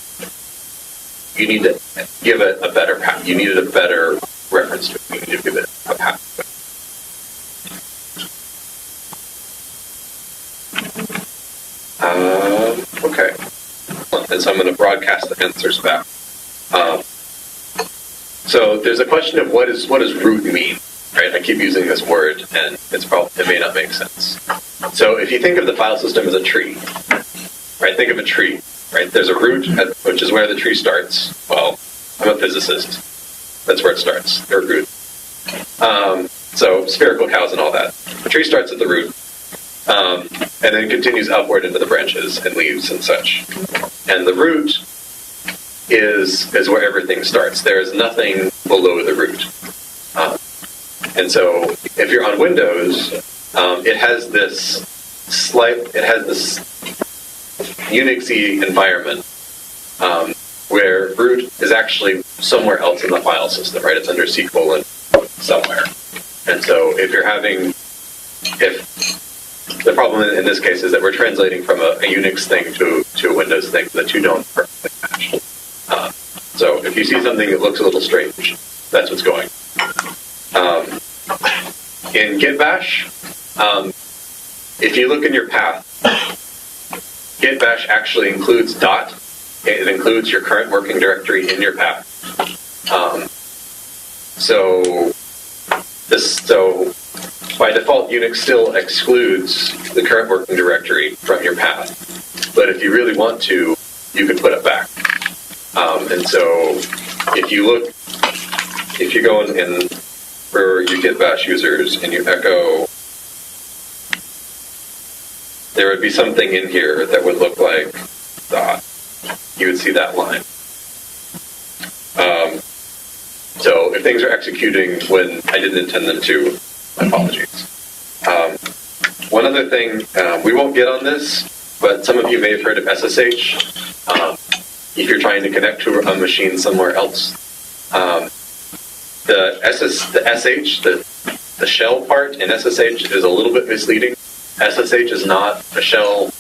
you need to give it a better path. You need a better reference to it. You need to give it a path. Okay. And so I'm going to broadcast the answers back. So there's a question of what does root mean, right? I keep using this word, and it may not make sense. So if you think of the file system as a tree, right? Think of a tree, right? There's a root, which is where the tree starts. Well, I'm a physicist. That's where it starts, their root. So spherical cows and all that. The tree starts at the root, and then continues upward into the branches and leaves and such. And the root is where everything starts. There is nothing below the root. And so if you're on Windows, it has this Unix-y environment where root is actually somewhere else in the file system, right? It's under SQL and somewhere. And so if the problem in this case is that we're translating from a Unix thing to a Windows thing. The two don't perfectly match. So if you see something that looks a little strange, that's what's going. In Git Bash, if you look in your path, Git Bash actually includes dot. It includes your current working directory in your path. So by default, Unix still excludes the current working directory from your path. But if you really want to, you can put it back. And so if you go in where you get bash users and you echo, there would be something in here that would look like dot. You would see that line. So if things are executing when I didn't intend them to, my apologies. One other thing, we won't get on this, but some of you may have heard of SSH. If you're trying to connect to a machine somewhere else, the shell part in SSH is a little bit misleading. SSH is not a shell.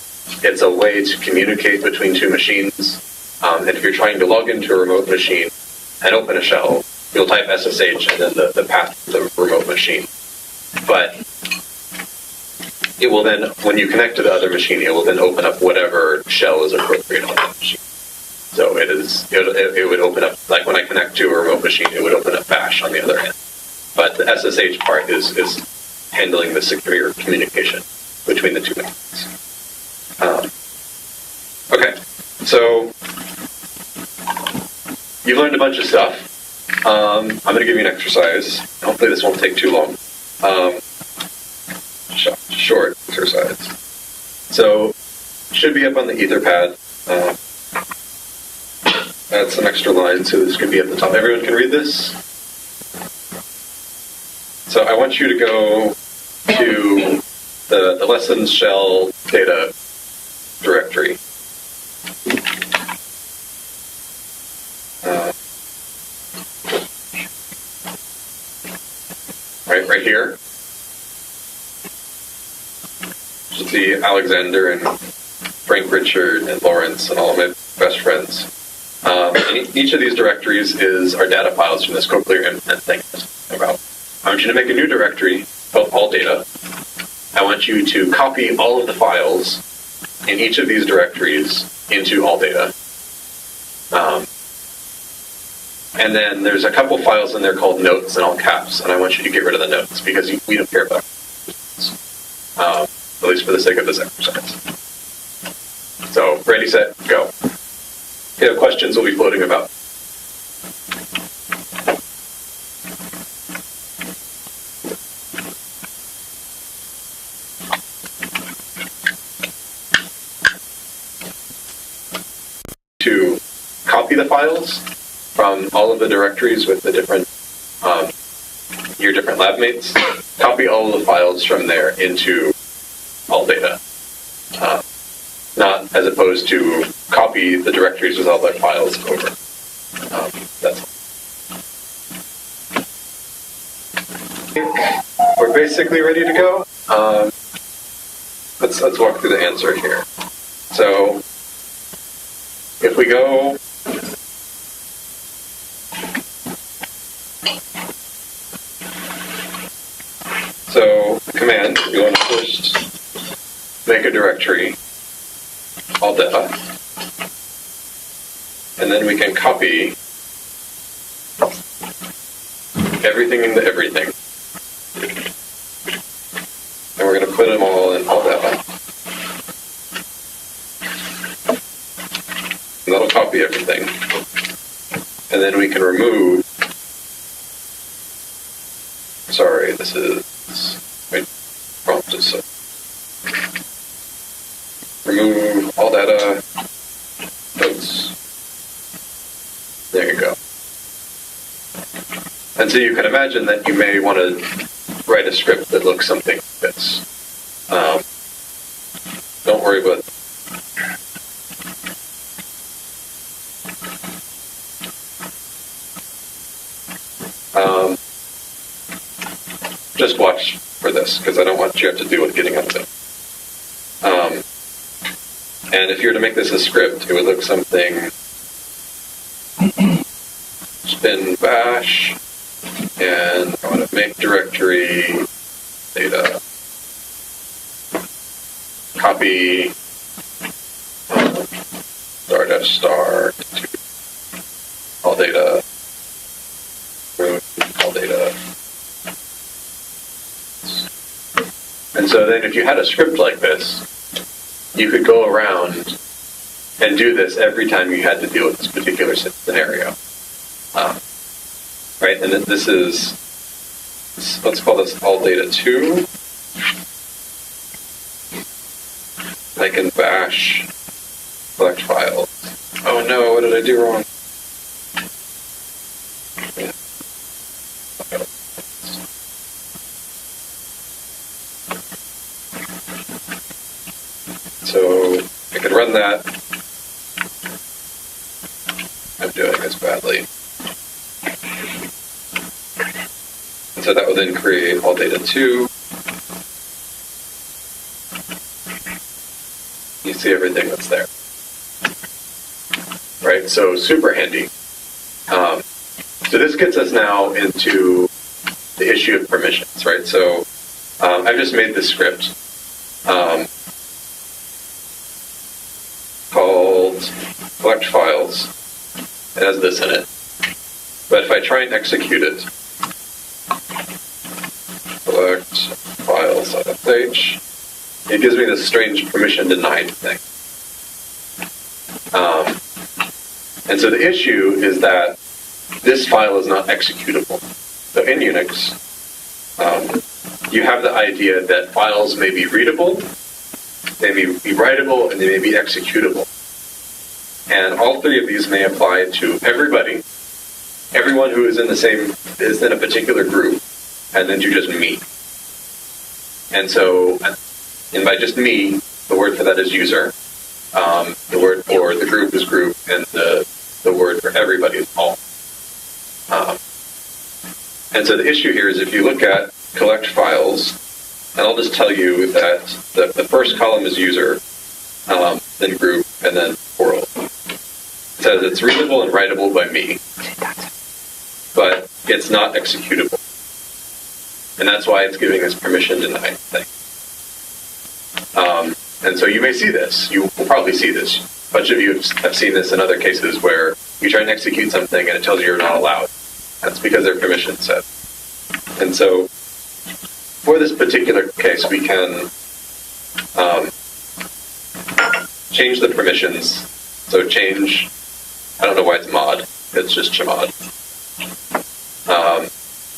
It's a way to communicate between two machines. And if you're trying to log into a remote machine and open a shell, you'll type SSH and then the path to the remote machine. But it will then, when you connect to the other machine, it will then open up whatever shell is appropriate on that machine. So it would open up, like when I connect to a remote machine, it would open up bash on the other end. But the SSH part is handling the secure communication between the two machines. Okay, so you've learned a bunch of stuff. I'm going to give you an exercise. Hopefully this won't take too long. Short exercise. So it should be up on the Etherpad. Add some extra lines so this can be at the top. Everyone can read this? So I want you to go to the lessons shell data directory. Right here. You see Alexander and Frank Richard and Lawrence and all of my best friends. And each of these directories is our data files from this Cochlear implement thing about. I want you to make a new directory called all data. I want you to copy all of the files in each of these directories into all data. And then there's a couple files in there called notes in all caps, and I want you to get rid of the notes because we don't care about them. At least for the sake of this exercise. So, ready, set, go. If you have questions, we'll be floating about. To copy the files from all of the directories with the different your different lab mates, copy all of the files from there into all data. Not as opposed to copy the directories with all their files over. That's all. We're basically ready to go. Let's walk through the answer here. So if we go command, you want to first make a directory, all data, and then we can copy everything into everything. And we're going to put them all in all data. And that'll copy everything. And then we can remove, sorry, this is, wait, prompt is so. Remove all data, notes. There you go. And so you can imagine that you may want to write a script that looks something like this. Don't worry about just watch for this, because I don't want you to have to deal with getting upset. And if you were to make this a script, it would look something spin bash, and I want to make directory data, copy star to all data, remove all data. And so then if you had a script like this, you could go around and do this every time you had to deal with this particular scenario. Right, and then this is, let's call this all data 2. I can bash select files. Oh no, what did I do wrong? So I could run that. I'm doing this badly. And so that would then create all data 2. You see everything that's there. Right, so super handy. So this gets us now into the issue of permissions, right? So I've just made this script called collect files. It has this in it. But if I try and execute it, collect files.sh, it gives me this strange permission denied thing. And so the issue is that this file is not executable. So in Unix, you have the idea that files may be readable, they may be writable, and they may be executable. And all three of these may apply to everybody, everyone who is in a particular group, and then to just me. And so, and by just me, the word for that is user. The word for the group is group, and the word for everybody is all. And so the issue here is if you look at collect files, and I'll just tell you that the first column is user, then group, and then world. It says it's readable and writable by me, but it's not executable. And that's why it's giving this permission denied thing. And so you may see this. You will probably see this. A bunch of you have seen this in other cases where you try and execute something and it tells you you're not allowed. That's because their permission set. And so for this particular case, we can change the permissions. So change, I don't know why it's mod. It's just chmod.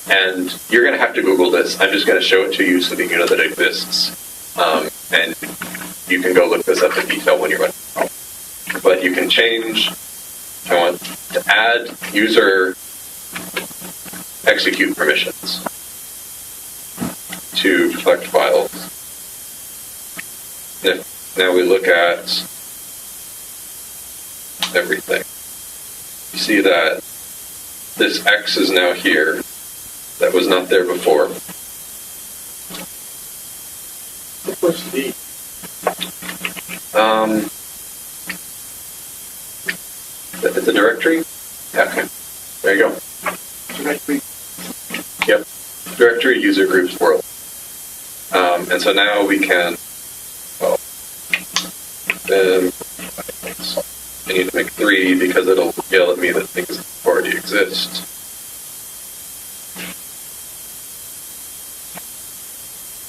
And you're going to have to Google this. I'm just going to show it to you so that you know that it exists. And you can go look this up in detail when you're running. But you can change, I want to add user execute permissions to collect files. Now we look at everything. You see that this X is now here. That was not there before. What's D? It's a directory? Yeah, okay. There you go. Directory. Yep. Directory, user groups, world. And so now we can, well, then I need to make 3 because it'll yell at me that things already exist.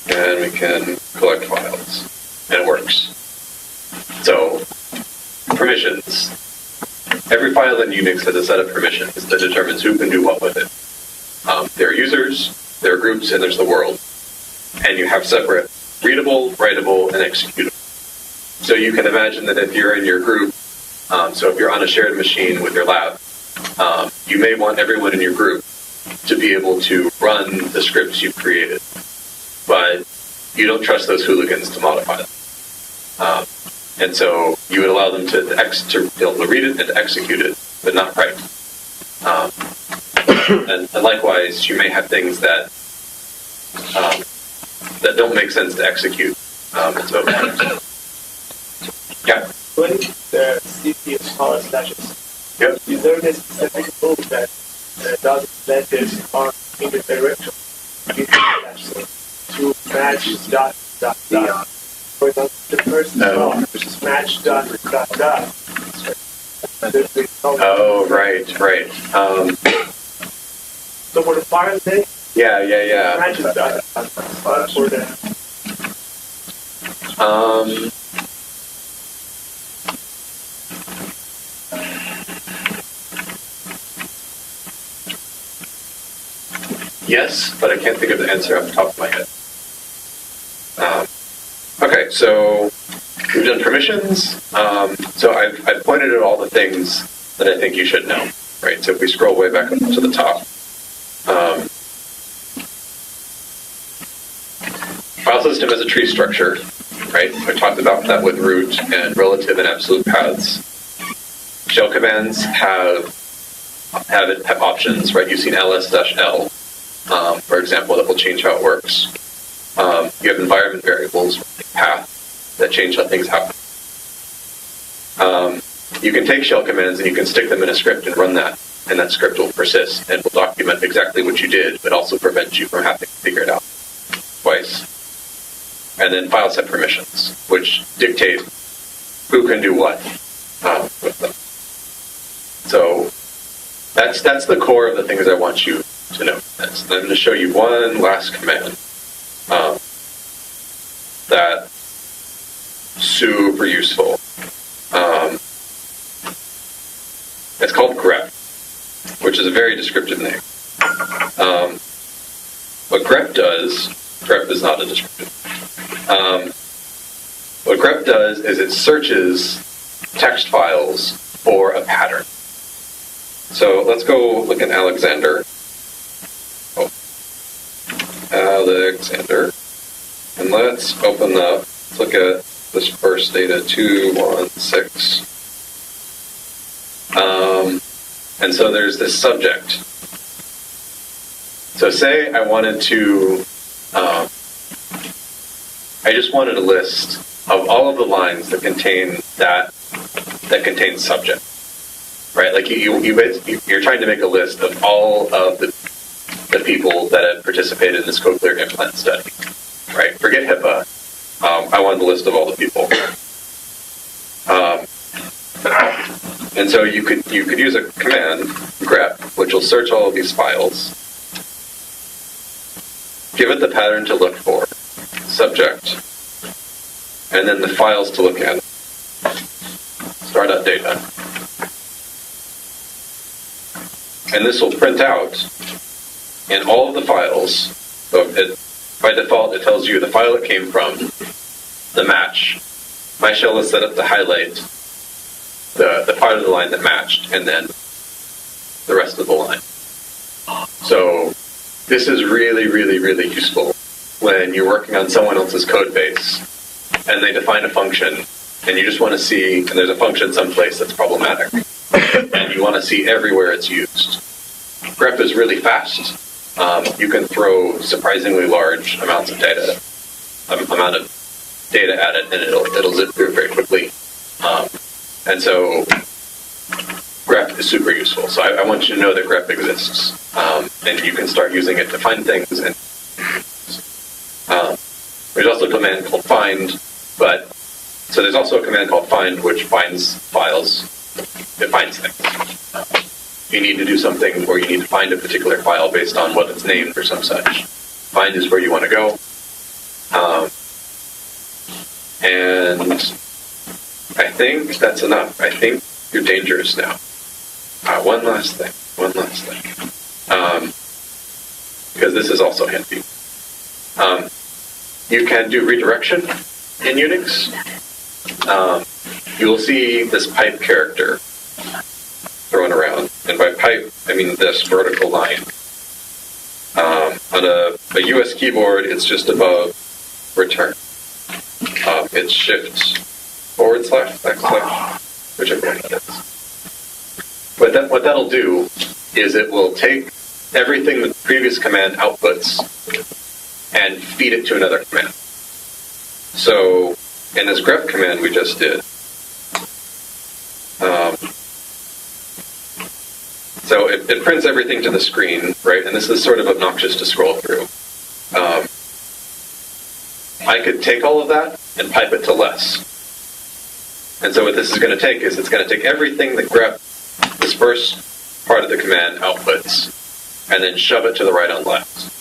And we can collect files. And it works. So, permissions. Every file in Unix has a set of permissions that determines who can do what with it. There are users, there are groups, and there's the world. And you have separate readable, writable, and executable. So you can imagine that if you're in your group, so if you're on a shared machine with your lab, you may want everyone in your group to be able to run the scripts you've created. But you don't trust those hooligans to modify them. And so you would allow them to be able to read it and to execute it, but not write. And likewise, you may have things that that don't make sense to execute. And so, yeah. When the CP is /s, Yep. is there a specific rule that doesn't let this on in the direction? To match dot. For example, the first match dot. Oh, right. So for the file thing, Yeah. matches dot. For the yes, but I can't think of the answer off the top of my head. Okay, so we've done permissions. So I've pointed at all the things that I think you should know, right? So if we scroll way back up to the top, file system is a tree structure, right? I talked about that with root and relative and absolute paths. Shell commands have options, right? You've seen ls-l, for example, that will change how it works. You have environment variables, like path, that change how things happen. You can take shell commands and you can stick them in a script and run that, and that script will persist and will document exactly what you did, but also prevent you from having to figure it out twice. and then file set permissions, which dictate who can do what with them. So that's the core of the things I want you to know. I'm going to show you one last command that's super useful. It's called grep, which is a very descriptive name. What grep does, grep is not a descriptive. What grep does is it searches text files for a pattern. So let's go look at Alexander. Oh, Alexander. And let's open up, let's look at this first data, 216. And so there's this subject. So say I wanted to, I just wanted a list of all of the lines that contain that contain subject, right? Like you're trying to make a list of all of the people that have participated in this code clear implant study, right? Forget HIPAA. I want the list of all the people. And so you could use a command, grep, which will search all of these files, give it the pattern to look for, subject, and then the files to look at. Start.data. And this will print out in all of the files. So by default, it tells you the file it came from, the match. My shell is set up to highlight the part of the line that matched, and then the rest of the line. So this is really, really, really useful when you're working on someone else's code base and they define a function and you just want to see, and there's a function someplace that's problematic, and you want to see everywhere it's used. Grep is really fast. You can throw surprisingly large amounts of data, at it, and it'll zip through very quickly. And so grep is super useful. So I want you to know that grep exists, and you can start using it to find things. And there's also a command called find, so there's also a command called find, which finds files. It finds things. You need to do something, or you need to find a particular file based on what it's named or some such. Find is where you want to go. And I think that's enough. I think you're dangerous now. One last thing. Because this is also handy. You can do redirection in Unix. You will see this pipe character thrown around. And by pipe, I mean this vertical line. On a US keyboard, it's just above return. It's shift / /, whichever one that is. But what that'll do is it will take everything the previous command outputs and feed it to another command. So in this grep command we just did, so it prints everything to the screen, right? And this is sort of obnoxious to scroll through. I could take all of that and pipe it to less. And so what this is going to take is it's going to take everything that grep, this first part of the command, outputs, and then shove it to the right on left.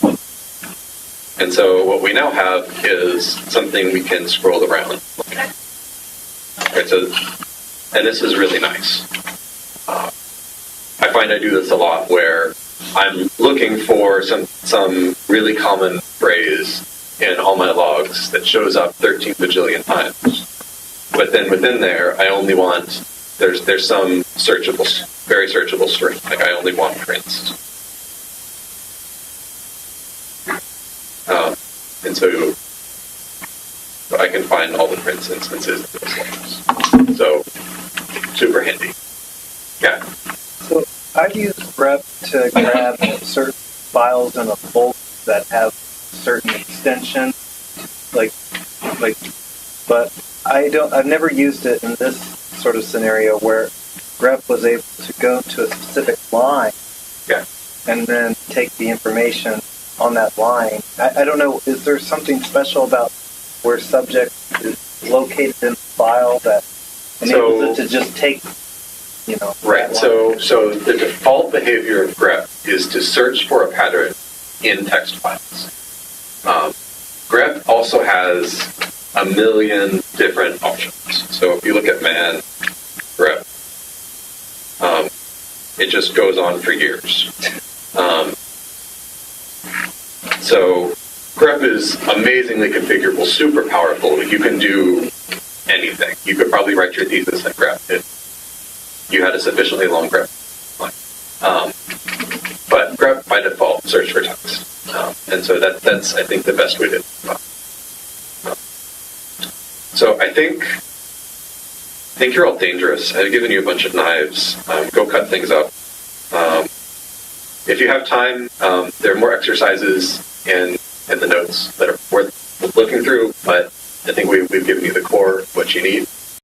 And so what we now have is something we can scroll around. Right, so, and this is really nice. I find I do this a lot where I'm looking for some really common phrase in all my logs that shows up 13 bajillion times. But then within there, I only want, there's some searchable, very searchable string. Like I only want prints. And so I can find all the prints instances in those logs. So super handy. Yeah. So I've used grep to grab certain files in a folder that have certain extensions, but I've never used it in this sort of scenario where grep was able to go to a specific line, yeah, and then take the information on that line. I don't know, is there something special about where subject is located in the file that enables it to just take, Right. that So the default behavior of grep is to search for a pattern in text files. Grep also has a million different options. So if you look at man grep, it just goes on for years. So grep is amazingly configurable, super powerful. You can do anything. You could probably write your thesis in grep if you had a sufficiently long grep line. But grep by default search for text. And so that's, I think, the best way to do it. So I think you're all dangerous. I've given you a bunch of knives. Go cut things up. If you have time, there are more exercises in the notes that are worth looking through, but I think we've given you the core of what you need.